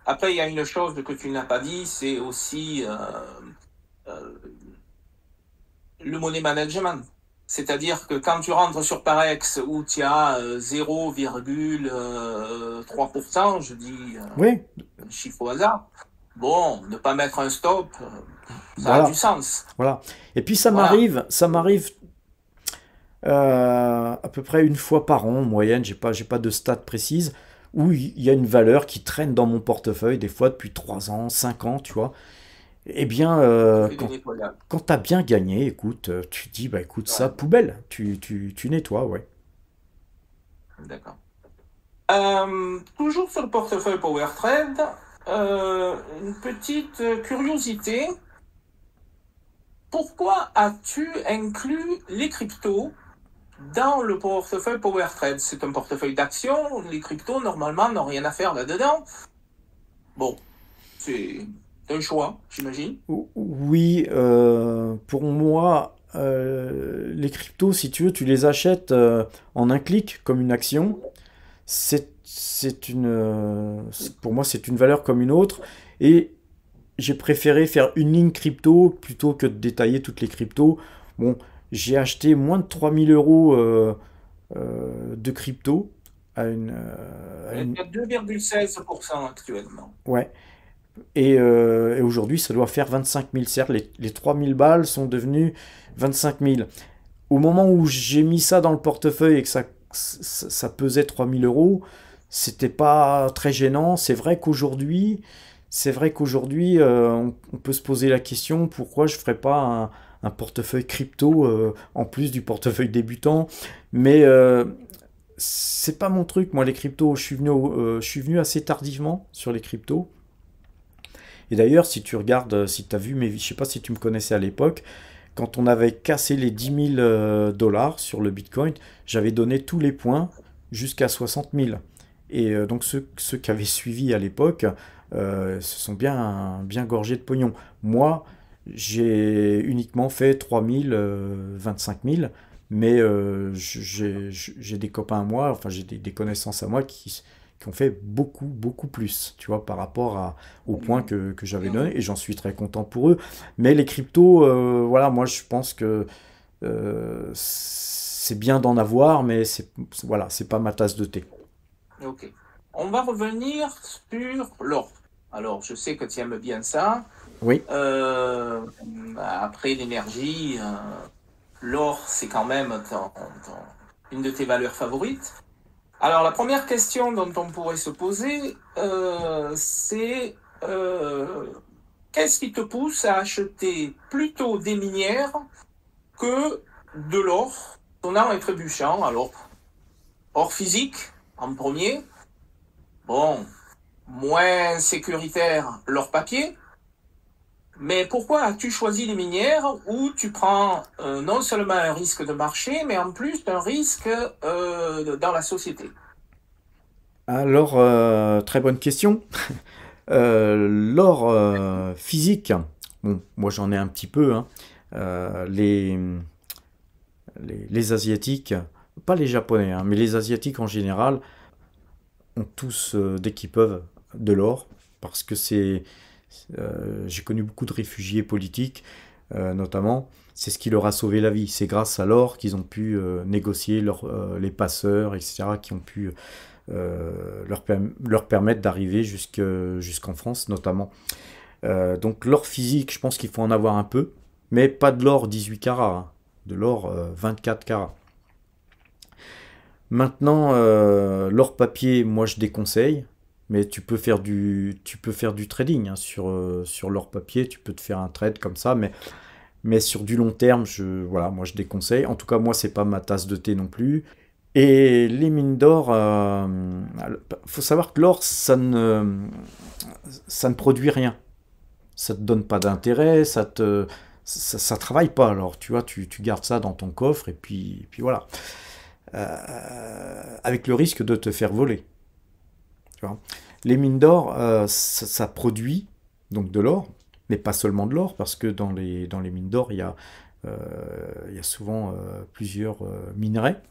après, il y a une chose que tu n'as pas dit, c'est aussi euh, le money management. C'est-à-dire que quand tu rentres sur Parex où tu as 0,3%, je dis
Oui,
un chiffre au hasard, bon, ne pas mettre un stop, ça a du
voilà,
sens.
voilà. Et puis
Voilà.
ça m'arrive à peu près une fois par an en moyenne, j'ai pas de stats précises, où il y a une valeur qui traîne dans mon portefeuille, des fois depuis 3 ans, 5 ans, tu vois. Eh bien,
Tu fais des nettoyages.
quand tu as bien gagné, écoute, tu te dis, bah écoute, ça,
Ouais,
poubelle, tu nettoies, ouais.
d'accord. Toujours sur le portefeuille PowerTrade, une petite curiosité. Pourquoi as-tu inclus les cryptos dans le portefeuille PowerTrade? C'est un portefeuille d'actions. Les cryptos, normalement, n'ont rien à faire là-dedans. Bon, c'est un choix, j'imagine.
Oui, pour moi, les cryptos, si tu veux, tu les achètes en un clic, comme une action. Pour moi, c'est une valeur comme une autre. Et j'ai préféré faire une ligne crypto plutôt que de détailler toutes les cryptos. Bon, j'ai acheté moins de 3 000 € de crypto à
Il
une...
y a 2,16% actuellement.
Ouais. Et aujourd'hui, ça doit faire 25 000. Certes, les 3 000 balles sont devenues 25 000. Au moment où j'ai mis ça dans le portefeuille et que ça pesait 3 000 €, c'était pas très gênant. C'est vrai qu'aujourd'hui, on peut se poser la question pourquoi je ferais pas un portefeuille crypto en plus du portefeuille débutant. Mais c'est pas mon truc, moi, les cryptos. Je suis venu assez tardivement sur les cryptos. Et d'ailleurs, si tu regardes, si tu as vu, mais je sais pas si tu me connaissais à l'époque, quand on avait cassé les 10 000 dollars sur le Bitcoin, j'avais donné tous les points jusqu'à 60 000. Et donc ceux qui avaient suivi à l'époque se sont bien gorgés de pognon. Moi, j'ai uniquement fait 3 000, 25 000, mais j'ai des copains à moi, enfin j'ai des connaissances à moi qui ont fait beaucoup plus, tu vois, par rapport au point que j'avais donné, et j'en suis très content pour eux. Mais les cryptos, voilà, moi je pense que c'est bien d'en avoir, mais voilà, c'est pas ma tasse de thé.
Ok. On va revenir sur l'or. Alors, je sais que tu aimes bien ça.
Oui.
Euh, Après l'énergie, l'or, c'est quand même une de tes valeurs favorites. Alors, la première question dont on pourrait se poser, c'est qu'est-ce qui te pousse à acheter plutôt des minières que de l'or, tonnant et trébuchant? Alors, or physique, en premier, bon, moins sécuritaire, l'or papier. Mais pourquoi as-tu choisi les minières où tu prends non seulement un risque de marché, mais en plus un risque dans la société?
Alors, très bonne question. L'or physique, bon, moi j'en ai un petit peu, hein. Euh, les, les Asiatiques, pas les Japonais, hein, mais les Asiatiques en général, ont tous, dès qu'ils peuvent, de l'or, parce que j'ai connu beaucoup de réfugiés politiques, notamment, c'est ce qui leur a sauvé la vie. C'est grâce à l'or qu'ils ont pu négocier les passeurs, etc., qui ont pu leur permettre d'arriver jusqu'en France, notamment. Donc l'or physique, je pense qu'il faut en avoir un peu, mais pas de l'or 18 carats, hein, de l'or 24 carats. Maintenant, l'or papier, moi je déconseille, mais tu peux faire du trading, hein, sur l'or papier, tu peux te faire un trade comme ça, mais sur du long terme, voilà, moi je déconseille. En tout cas, moi c'est pas ma tasse de thé non plus. Et les mines d'or, faut savoir que l'or, ça ne produit rien. Ça te donne pas d'intérêt, ça travaille pas. Alors, tu vois, tu gardes ça dans ton coffre et puis voilà. Avec le risque de te faire voler. Tu vois. Les mines d'or, ça produit donc de l'or, mais pas seulement de l'or, parce que dans les mines d'or, il y a souvent plusieurs minerais.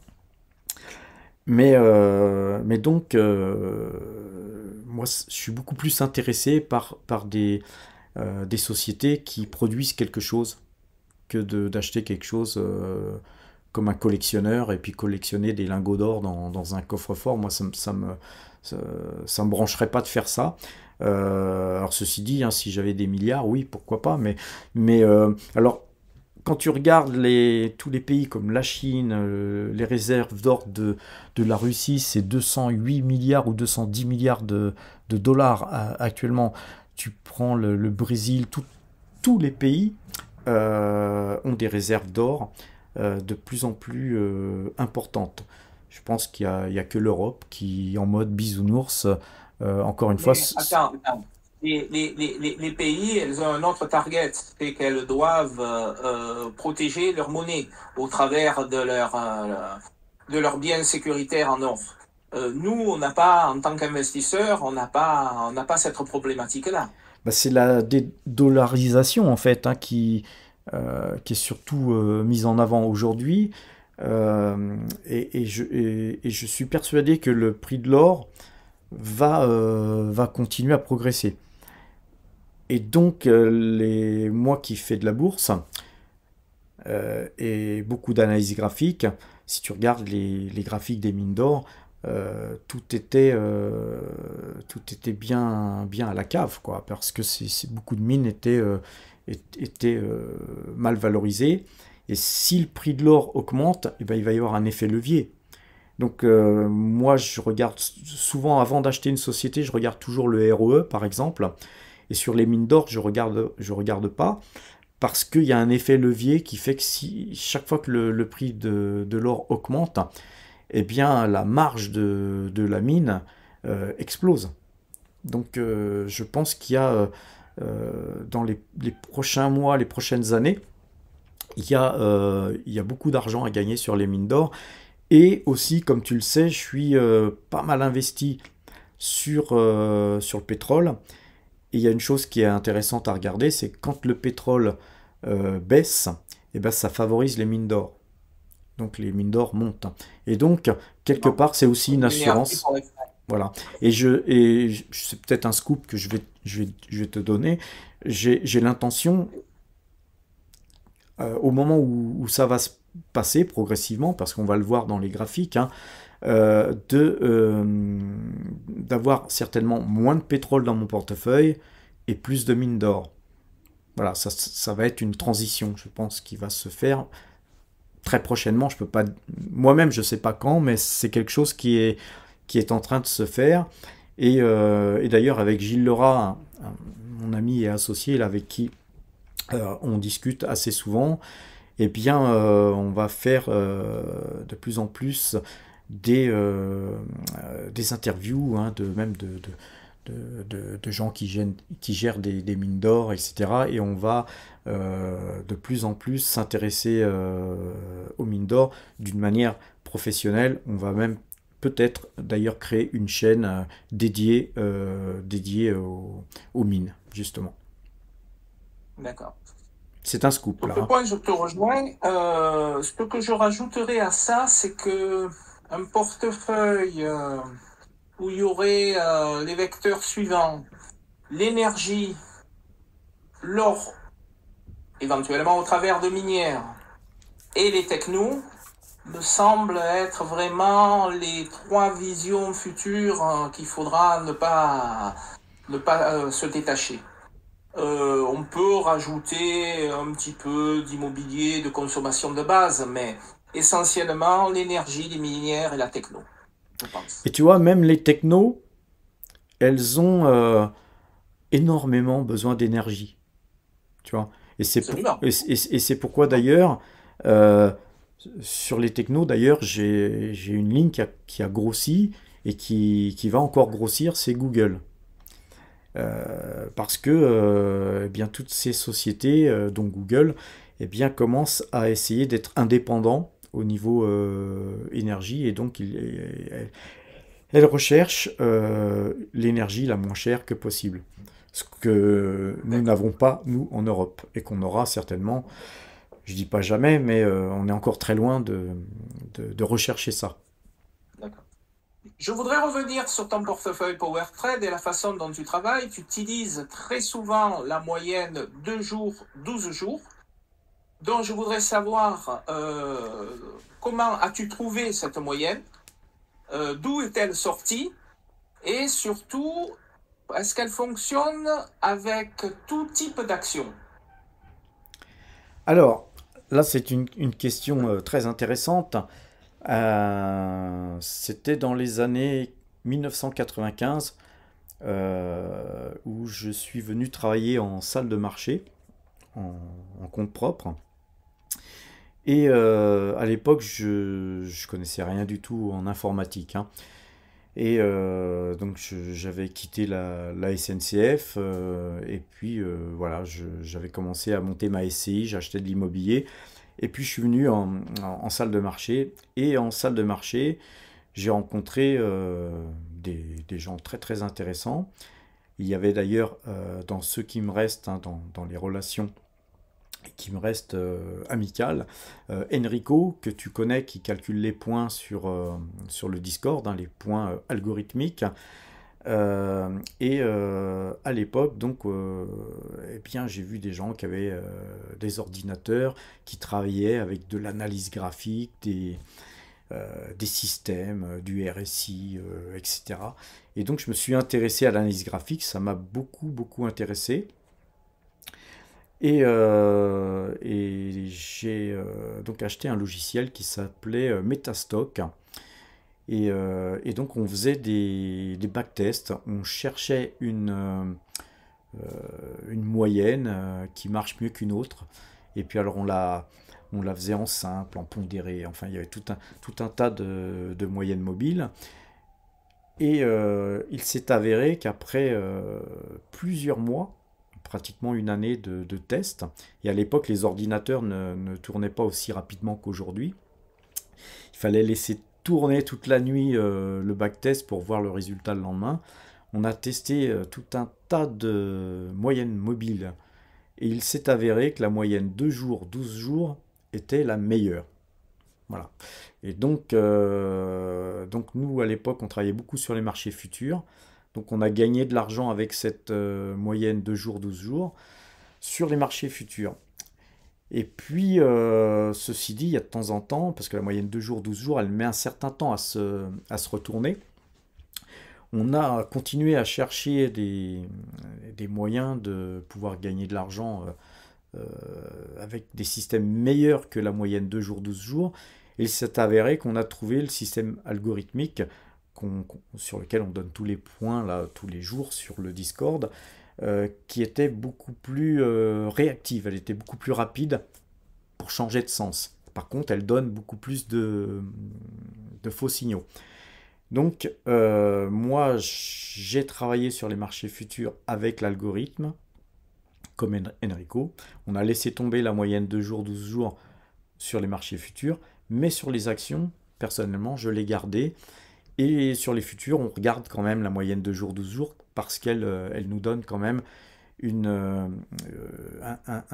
Mais donc, moi, je suis beaucoup plus intéressé par des sociétés qui produisent quelque chose que d'acheter quelque chose comme un collectionneur et puis collectionner des lingots d'or dans un coffre-fort. Moi, ça, ça me brancherait pas de faire ça. Alors ceci dit, hein, si j'avais des milliards, oui, pourquoi pas. Alors, quand tu regardes tous les pays comme la Chine, les réserves d'or de la Russie, c'est 208 milliards ou 210 milliards de dollars actuellement. Tu prends le Brésil, tous les pays ont des réserves d'or de plus en plus importantes. Je pense il y a que l'Europe qui, en mode bisounours, encore une fois,
Mais attends. Les pays, elles ont un autre target, c'est qu'elles doivent protéger leur monnaie au travers de leurs biens sécuritaires en or. Nous, on n'a pas, en tant qu'investisseurs, on n'a pas cette problématique-là.
bah, c'est la dédollarisation en fait hein, qui est surtout mise en avant aujourd'hui. Et je suis persuadé que le prix de l'or va continuer à progresser. Et donc, moi qui fais de la bourse et beaucoup d'analyse graphique, si tu regardes les graphiques des mines d'or, tout était bien à la cave, quoi, parce que beaucoup de mines étaient mal valorisées. Et si le prix de l'or augmente, eh ben, il va y avoir un effet levier. Donc moi, je regarde souvent, avant d'acheter une société, je regarde toujours le ROE, par exemple. Et sur les mines d'or, je regarde pas, parce qu'il y a un effet levier qui fait que si chaque fois que le prix de l'or augmente, eh bien la marge de la mine explose. Donc je pense qu'il y a dans les prochains mois, les prochaines années, il y a beaucoup d'argent à gagner sur les mines d'or. Et aussi, comme tu le sais, je suis pas mal investi sur le pétrole. Et il y a une chose qui est intéressante à regarder, c'est que quand le pétrole baisse, eh ben, ça favorise les mines d'or. Donc les mines d'or montent. Et donc, quelque
Non.
part, c'est aussi une
L'énergie
assurance.
pour les-
Voilà. C'est peut-être un scoop que je vais te donner. J'ai l'intention, au moment où ça va se passer progressivement, parce qu'on va le voir dans les graphiques, hein, d'avoir certainement moins de pétrole dans mon portefeuille et plus de mines d'or. Voilà, ça va être une transition, je pense, qui va se faire très prochainement. Je peux pas, moi-même, je sais pas quand, mais c'est quelque chose qui est en train de se faire. Et d'ailleurs, avec Gilles Lerat, mon ami et associé, là, avec qui on discute assez souvent, eh bien, on va faire de plus en plus des interviews, hein, même de gens qui gèrent des mines d'or, etc. Et on va de plus en plus s'intéresser aux mines d'or d'une manière professionnelle. On va même peut-être d'ailleurs créer une chaîne dédiée aux mines, justement.
D'accord.
C'est un scoop,
Sur
là,
ce
hein.
point, je te rejoins. Ce que je rajouterais à ça, c'est que un portefeuille où il y aurait les vecteurs suivants, l'énergie, l'or, éventuellement au travers de minières, et les technos, me semble être vraiment les trois visions futures qu'il faudra ne pas se détacher. On peut rajouter un petit peu d'immobilier de consommation de base, mais essentiellement l'énergie, les minières et la techno, je pense.
Et tu vois, même les technos, elles ont énormément besoin d'énergie. Tu vois.
Absolument.
Et c'est pourquoi d'ailleurs, euh, sur les technos, d'ailleurs, j'ai une ligne qui a grossi et qui va encore grossir, c'est Google. Parce que eh bien, toutes ces sociétés, dont Google, eh bien, commencent à essayer d'être indépendants au niveau énergie et donc elles recherchent l'énergie la moins chère que possible. Ce que nous
D'accord.
n'avons pas, nous, en Europe, et qu'on aura certainement, je dis pas jamais, mais on est encore très loin de rechercher ça.
D'accord. Je voudrais revenir sur ton portefeuille PowerTrade et la façon dont tu travailles. Tu utilises très souvent la moyenne 2 jours, 12 jours. Donc, je voudrais savoir comment as-tu trouvé cette moyenne, d'où est-elle sortie et surtout, est-ce qu'elle fonctionne avec tout type d'action?
Alors, là, c'est une question très intéressante. C'était dans les années 1995 où je suis venu travailler en salle de marché, en, en compte propre. Et à l'époque, je connaissais rien du tout en informatique, hein. Et donc j'avais quitté la SNCF et puis voilà, j'avais commencé à monter ma SCI, j'achetais de l'immobilier et puis je suis venu en salle de marché et en salle de marché j'ai rencontré des gens très très intéressants. Il y avait d'ailleurs dans ceux qui me restent, hein, dans les relations qui me restent amicales, Enrico, que tu connais, qui calcule les points sur le Discord, hein, les points algorithmiques. À l'époque, donc, eh bien, j'ai vu des gens qui avaient des ordinateurs, qui travaillaient avec de l'analyse graphique, des systèmes, du RSI, etc. Et donc, je me suis intéressé à l'analyse graphique, ça m'a beaucoup, beaucoup intéressé. Et j'ai donc acheté un logiciel qui s'appelait Metastock. Et donc on faisait des backtests, on cherchait une moyenne qui marche mieux qu'une autre. Et puis alors on la faisait en simple, en pondéré, enfin il y avait tout un tas de moyennes mobiles. Et il s'est avéré qu'après plusieurs mois, pratiquement une année de tests, et à l'époque les ordinateurs ne tournaient pas aussi rapidement qu'aujourd'hui, il fallait laisser tourner toute la nuit le backtest pour voir le résultat le lendemain. On a testé tout un tas de moyennes mobiles et il s'est avéré que la moyenne 2 jours, 12 jours était la meilleure. Voilà. Et donc nous, à l'époque, on travaillait beaucoup sur les marchés futurs. Donc on a gagné de l'argent avec cette moyenne 2 jours, 12 jours sur les marchés futurs. Et puis, ceci dit, il y a de temps en temps, parce que la moyenne 2 jours, 12 jours, elle met un certain temps à se retourner, on a continué à chercher des moyens de pouvoir gagner de l'argent avec des systèmes meilleurs que la moyenne 2 jours, 12 jours. Et il s'est avéré qu'on a trouvé le système algorithmique sur lequel on donne tous les points là, tous les jours sur le Discord, qui était beaucoup plus réactive, elle était beaucoup plus rapide pour changer de sens. Par contre, elle donne beaucoup plus de faux signaux. Donc, moi, j'ai travaillé sur les marchés futurs avec l'algorithme, comme Enrico. On a laissé tomber la moyenne de jours, 12 jours sur les marchés futurs, mais sur les actions, personnellement, je l'ai gardé. Et sur les futurs, on regarde quand même la moyenne de jours, 12 jours, parce qu'elle nous donne quand même un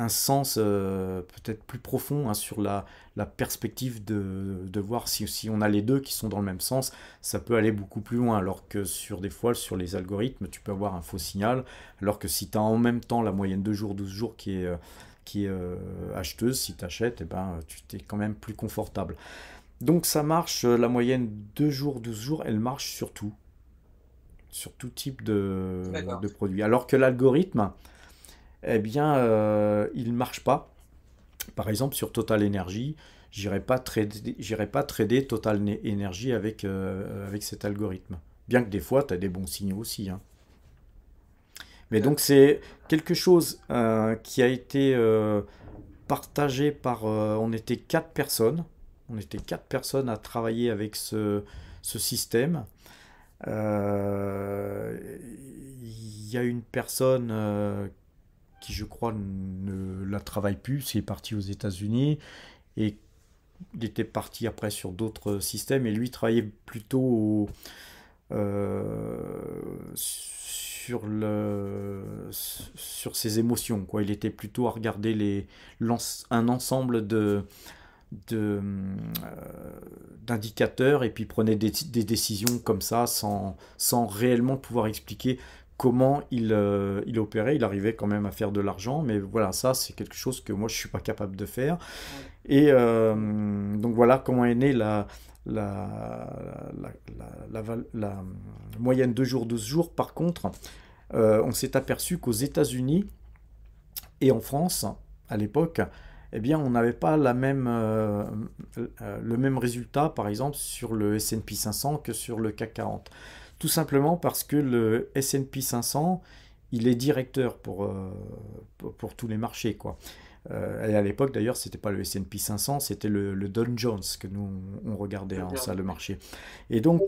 sens peut-être plus profond, hein, sur la perspective de voir si on a les deux qui sont dans le même sens, ça peut aller beaucoup plus loin. Alors que sur des fois, sur les algorithmes, tu peux avoir un faux signal. Alors que si tu as en même temps la moyenne 2 jours, 12 jours qui est acheteuse, si tu achètes, eh ben, tu t'es quand même plus confortable. Donc ça marche, la moyenne 2 jours, 12 jours, elle marche sur tout type
D'accord.
de produit. Alors que l'algorithme, eh bien, il ne marche pas. Par exemple, sur Total Energy, j'irai pas trader Total Energy avec cet algorithme. Bien que des fois, tu as des bons signaux aussi, hein. Mais donc,
D'accord.
c'est quelque chose qui a été partagé par... on était 4 personnes. On était 4 personnes à travailler avec ce système. Il y a une personne qui, je crois, ne la travaille plus, c'est parti aux États-Unis et il était parti après sur d'autres systèmes et lui travaillait plutôt sur sur ses émotions, quoi. Il était plutôt à regarder un ensemble de, d'indicateurs et puis prenait des décisions comme ça sans réellement pouvoir expliquer comment il opérait. Il arrivait quand même à faire de l'argent, mais voilà, ça c'est quelque chose que moi je suis pas capable de faire.
Oui.
Et donc voilà comment est née la, la moyenne 2 jours, 12 jours. Par contre, on s'est aperçu qu'aux États-Unis et en France, à l'époque, eh bien, on n'avait pas le même résultat, par exemple, sur le S&P 500 que sur le CAC 40. Tout simplement parce que le S&P 500, il est directeur pour tous les marchés, quoi. Et à l'époque, d'ailleurs, c'était pas le S&P 500, c'était le Dow Jones que nous on regardait,
Je
hein,
viens
ça,
de-
le marché. Et donc,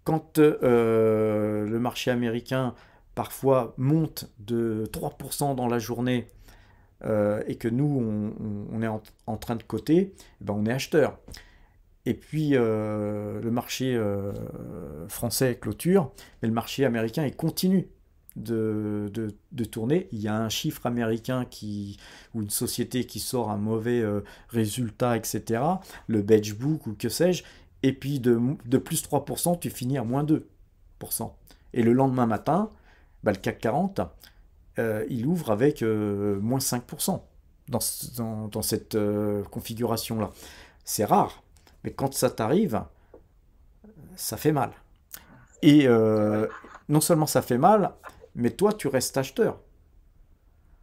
quand le marché américain parfois monte de 3% dans la journée et que nous, on est en train de coter, eh ben, on est acheteur. Et puis le marché français clôture, mais le marché américain il continue de tourner. Il y a un chiffre américain ou une société qui sort un mauvais résultat, etc. Le Beige Book ou que sais-je. Et puis de plus 3%, tu finis à moins 2%. Et le lendemain matin, bah, le CAC 40, il ouvre avec moins 5% dans cette configuration-là. C'est rare, mais quand ça t'arrive, ça fait mal. Et
Ouais.
non seulement ça fait mal, mais toi, tu restes acheteur.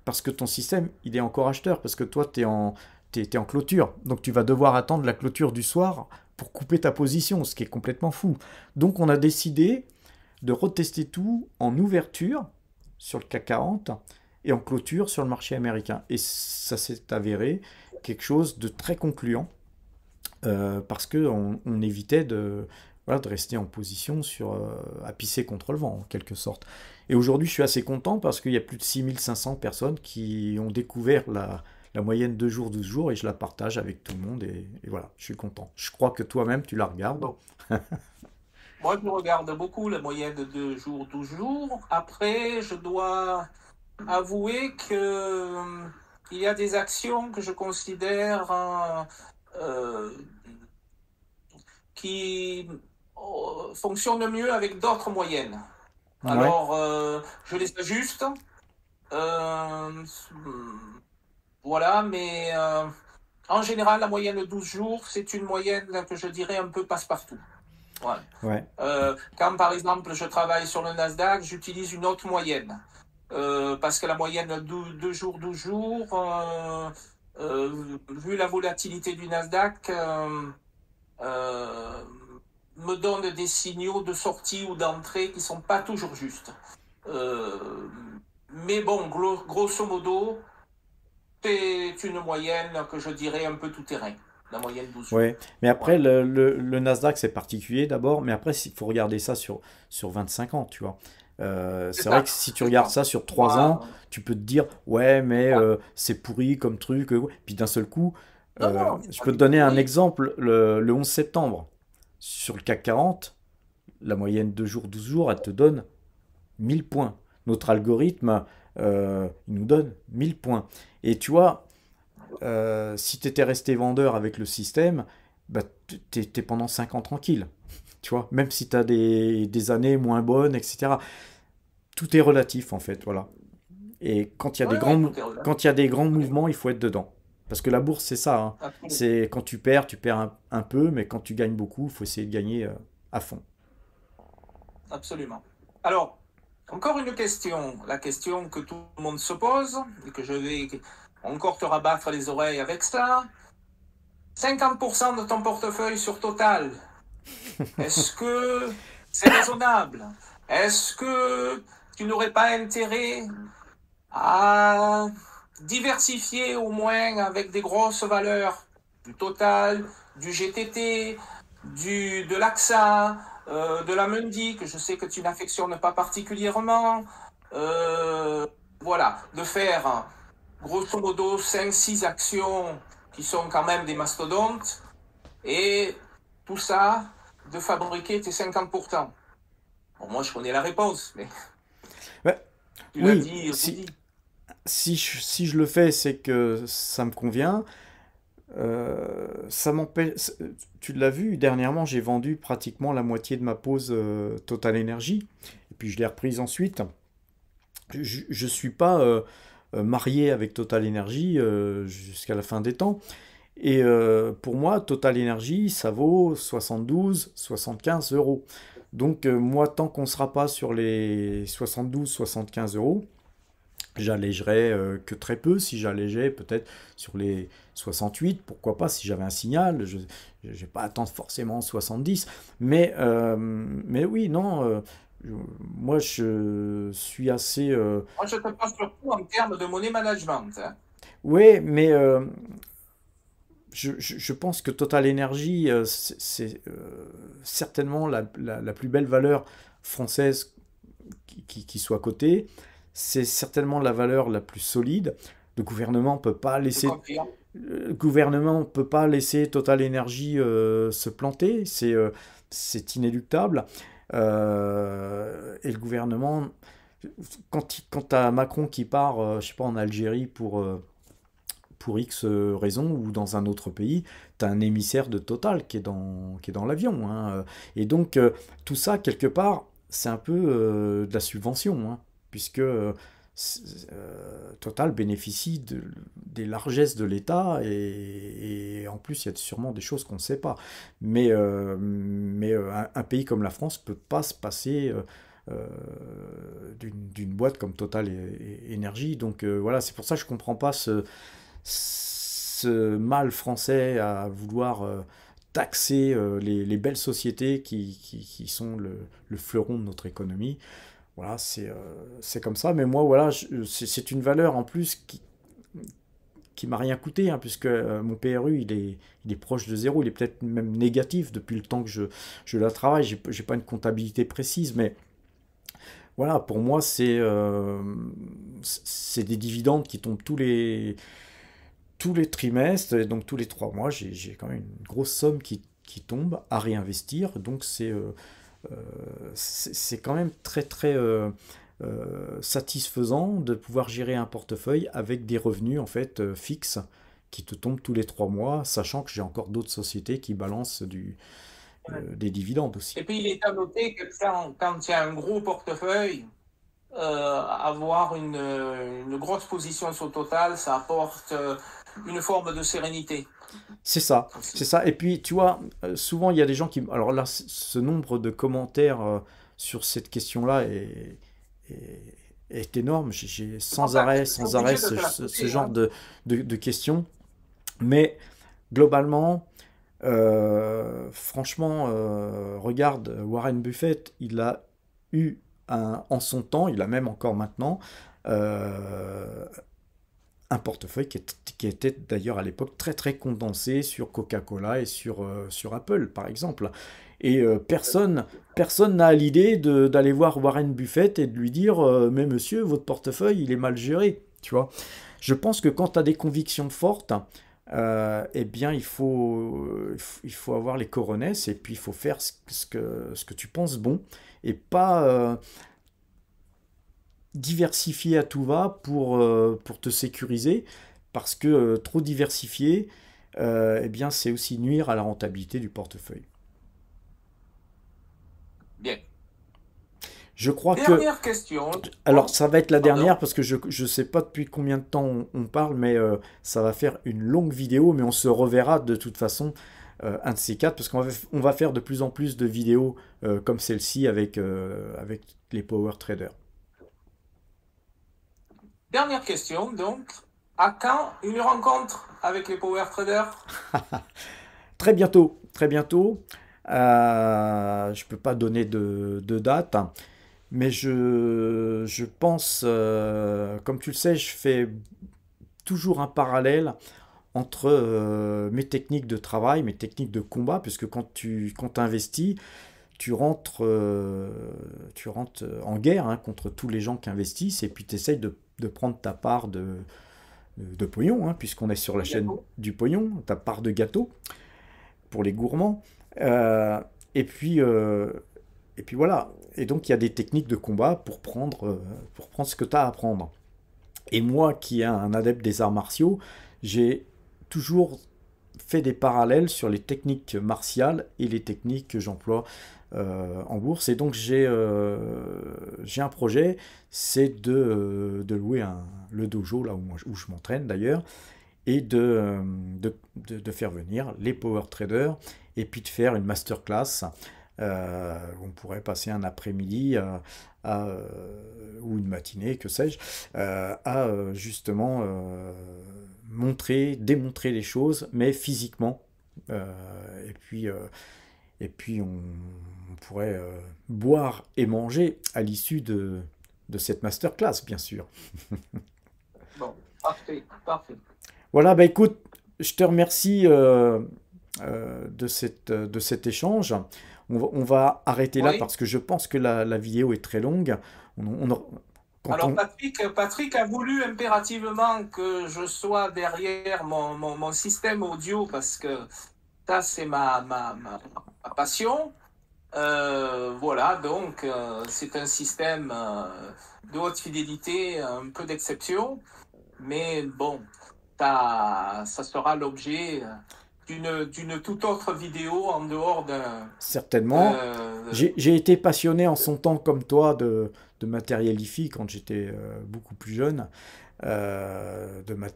Parce que ton système, il est encore acheteur. Parce que toi, t'es en clôture. Donc tu vas devoir attendre la clôture du soir pour couper ta position, ce qui est complètement fou. Donc on a décidé de retester tout en ouverture sur le CAC 40 et en clôture sur le marché américain. Et ça s'est avéré quelque chose de très concluant parce qu'on évitait voilà, de rester en position à pisser contre le vent, en quelque sorte. Et aujourd'hui, je suis assez content parce qu'il y a plus de 6 500 personnes qui ont découvert la moyenne 2 jours, 12 jours, et je la partage avec tout le monde, et voilà, je suis content. Je crois que toi-même, tu la regardes.
Bon. Moi, je regarde beaucoup la moyenne de 2 jours, 12 jours. Après, je dois avouer que il y a des actions que je considère euh, qui fonctionnent mieux avec d'autres moyennes.
Ouais,
Alors, je les ajuste. euh, voilà, mais en général, la moyenne de 12 jours, c'est une moyenne que je dirais un peu passe-partout. Voilà.
ouais,
Quand par exemple je travaille sur le Nasdaq, j'utilise une autre moyenne. Parce que la moyenne de 2 jours, 12 jours, vu la volatilité du Nasdaq, euh, me donne des signaux de sortie ou d'entrée qui ne sont pas toujours justes. Euh, mais bon, grosso modo, c'est une moyenne que je dirais un peu tout terrain, la moyenne 12 jours.
ouais. Mais après,
Voilà.
le Nasdaq, c'est particulier d'abord, mais après, il faut regarder ça sur 25 ans, tu vois.
C'est
C'est vrai que
ça,
si tu
c'est
regardes
ça.
ça sur 3 ans,
Voilà.
tu peux te dire, ouais, mais c'est pourri comme truc. Puis d'un seul coup,
Non, non, c'est
je
pas
peux te
du tout
donner un
pourri.
exemple. Le 11 septembre, sur le CAC 40, la moyenne 2 jours, 12 jours, elle te donne 1000 points. Notre algorithme, il nous donne 1000 points. Et tu vois, si tu étais resté vendeur avec le système, bah, t'es pendant 5 ans tranquille. Tu vois, même si tu as des années moins bonnes, etc. Tout est relatif en fait, voilà. Et
Oui, oui, tout est
quand il y a
relatif.
des grands
Oui,
mouvements, il faut être dedans. Parce que la bourse, c'est ça, hein.
absolument.
C'est quand tu perds un peu, mais quand tu gagnes beaucoup, il faut essayer de gagner à fond.
Absolument. Alors, encore une question. La question que tout le monde se pose, et que je vais encore te rabattre les oreilles avec ça. 50% de ton portefeuille sur Total, est-ce que c'est raisonnable? Est-ce que tu n'aurais pas intérêt à diversifier au moins avec des grosses valeurs, du Total, du GTT, de l'AXA, de la Mundi, que je sais que tu n'affectionnes pas particulièrement. Euh, voilà, de faire grosso modo 5-6 actions qui sont quand même des mastodontes et tout ça, de fabriquer tes 50%. Bon, moi je connais la réponse, mais
Ouais,
Tu l'as
oui,
dit, redit.
si je le fais, c'est que ça me convient. Ça m'empêche. Tu l'as vu, dernièrement, j'ai vendu pratiquement la moitié de ma pause Total Energy. Et puis je l'ai reprise ensuite. Je suis pas marié avec Total Energy jusqu'à la fin des temps. Et pour moi, Total Energy, ça vaut 72, 75 euros. Donc moi, tant qu'on ne sera pas sur les 72, 75 euros, j'allégerais que très peu. Si j'allégeais peut-être sur les 68, pourquoi pas si j'avais un signal. Je n'ai pas à attendre forcément 70. Mais oui, non. Je- Moi, je suis assez.
Moi, je te parle surtout en termes de money management, hein.
Ouais, mais je pense que Total Energy, c'est certainement la plus belle valeur française qui soit cotée. C'est certainement la valeur la plus solide.
Je confirme.
Le gouvernement peut pas laisser Total Energy se planter. C'est inéluctable. Et le gouvernement, quand t'as Macron qui part, je sais pas, en Algérie pour X raisons ou dans un autre pays, tu as un émissaire de Total qui est dans l'avion, hein. Et donc, tout ça, quelque part, c'est un peu de la subvention, hein, puisque Total bénéficie des largesses de l'État et en plus, il y a sûrement des choses qu'on ne sait pas. Mais un pays comme la France ne peut pas se passer d'une boîte comme Total Énergie. Donc voilà, c'est pour ça que je ne comprends pas ce mal français à vouloir taxer les belles sociétés qui sont le fleuron de notre économie. Voilà, c'est comme ça. Mais moi, voilà, c'est une valeur en plus qui m'a rien coûté, hein, puisque mon PRU, il est proche de zéro. Il est peut-être même négatif depuis le temps que je la travaille. J'ai pas une comptabilité précise, mais voilà, pour moi, c'est des dividendes qui tombent tous les trimestres, et donc tous les 3 mois, j'ai quand même une grosse somme qui tombe à réinvestir. Donc c'est quand même très très satisfaisant de pouvoir gérer un portefeuille avec des revenus en fait fixes qui te tombent tous les 3 mois, sachant que j'ai encore d'autres sociétés qui balancent des dividendes aussi.
Et puis, il est à noter que quand il y a un gros portefeuille, avoir une grosse position sur Total, ça apporte une forme de sérénité
C'est ça, c'est
aussi.
ça. Et puis, tu vois, souvent, il y a des gens qui... Alors là, ce nombre de commentaires sur cette question-là est, est énorme. J'ai
C'est pour ça que je suis
sans arrêt
obligé de te la
ce
poser,
genre
hein.
de questions. Mais globalement, franchement, regarde, Warren Buffett, il a eu en son temps, il a même encore maintenant, euh, un portefeuille qui était d'ailleurs à l'époque très très condensé sur Coca-Cola et sur Apple par exemple. Et personne n'a l'idée d'aller voir Warren Buffett et de lui dire mais monsieur, votre portefeuille il est mal géré. Tu vois. Je pense que quand tu as des convictions fortes, eh bien il faut avoir les coronesses et puis il faut faire ce que tu penses bon et pas diversifier à tout va pour te sécuriser, parce que trop diversifier, eh bien, c'est aussi nuire à la rentabilité du portefeuille.
Bien.
Je crois que,
Dernière question.
alors ça va être la dernière
Pardon.
parce que je ne sais pas depuis combien de temps on parle, mais ça va faire une longue vidéo, mais on se reverra de toute façon un de ces quatre, parce on va faire de plus en plus de vidéos comme celle-ci avec les power traders.
Dernière question, donc. À quand une rencontre avec les Power Traders?
Très bientôt, très bientôt. Je ne peux pas donner de date, mais je pense, comme tu le sais, je fais toujours un parallèle entre mes techniques de travail, mes techniques de combat, puisque quand investis, tu rentres en guerre hein, contre tous les gens qui investissent, et puis tu essayes de prendre ta part de pognon, hein, puisqu'on est sur la chaîne
Bientôt.
du pognon, ta part de gâteau pour les gourmands. Euh, et puis, et puis voilà. Et donc il y a des techniques de combat pour prendre ce que tu as à prendre. Et moi qui est un adepte des arts martiaux, j'ai toujours fait des parallèles sur les techniques martiales et les techniques que j'emploie en bourse. Et donc j'ai un projet, c'est de louer le dojo, là où je m'entraîne d'ailleurs, et de faire venir les power traders et puis de faire une masterclass. On pourrait passer un après-midi ou une matinée, que sais-je, à justement démontrer les choses, mais physiquement. Euh, et puis, euh, et puis on pourrait boire et manger à l'issue de cette masterclass, bien sûr.
Bon, parfait, parfait.
Voilà, bah écoute, je te remercie de cet échange. On va arrêter là
Oui.
parce que je pense que la vidéo est très longue. Quand
Alors
on,
Patrick a voulu impérativement que je sois derrière mon système audio parce que ça c'est ma passion. Voilà, donc c'est un système de haute fidélité, un peu d'exception, mais bon, ça sera l'objet d'une toute autre vidéo en dehors
certainement,
de-
j'ai été passionné en son temps comme toi de matériel hi-fi quand j'étais beaucoup plus jeune. euh, de ma-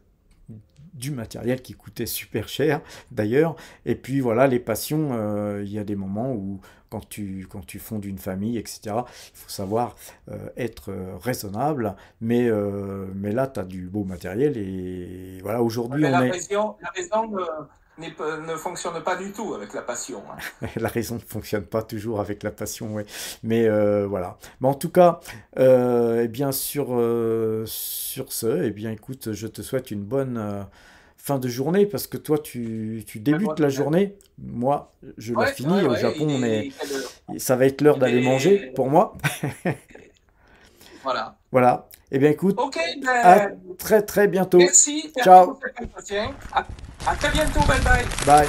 du matériel qui coûtait super cher d'ailleurs. Et puis voilà, les passions, il y a des moments où quand tu fondes une famille, etc., il faut savoir être raisonnable. Mais là, tu as du beau matériel. Et voilà, aujourd'hui,
mais
on est...
la raison ne fonctionne pas du tout avec la passion, hein.
La raison ne fonctionne pas toujours avec la passion, ouais. Mais voilà. Mais en tout cas, eh bien sur ce, eh bien écoute, je te souhaite une bonne fin de journée parce que toi, tu
Mais
débutes
bon,
la journée. Moi, je la
ouais, ouais,
finis. Au
ouais,
Japon,
quelle heure?
ça va être l'heure
Il
d'aller manger
est,
pour moi.
voilà.
Voilà. Eh bien écoute,
Ok,
à
ben,
très très bientôt.
merci, merci pour
Ciao.
cet entretien. À très bientôt, bye bye.
Bye.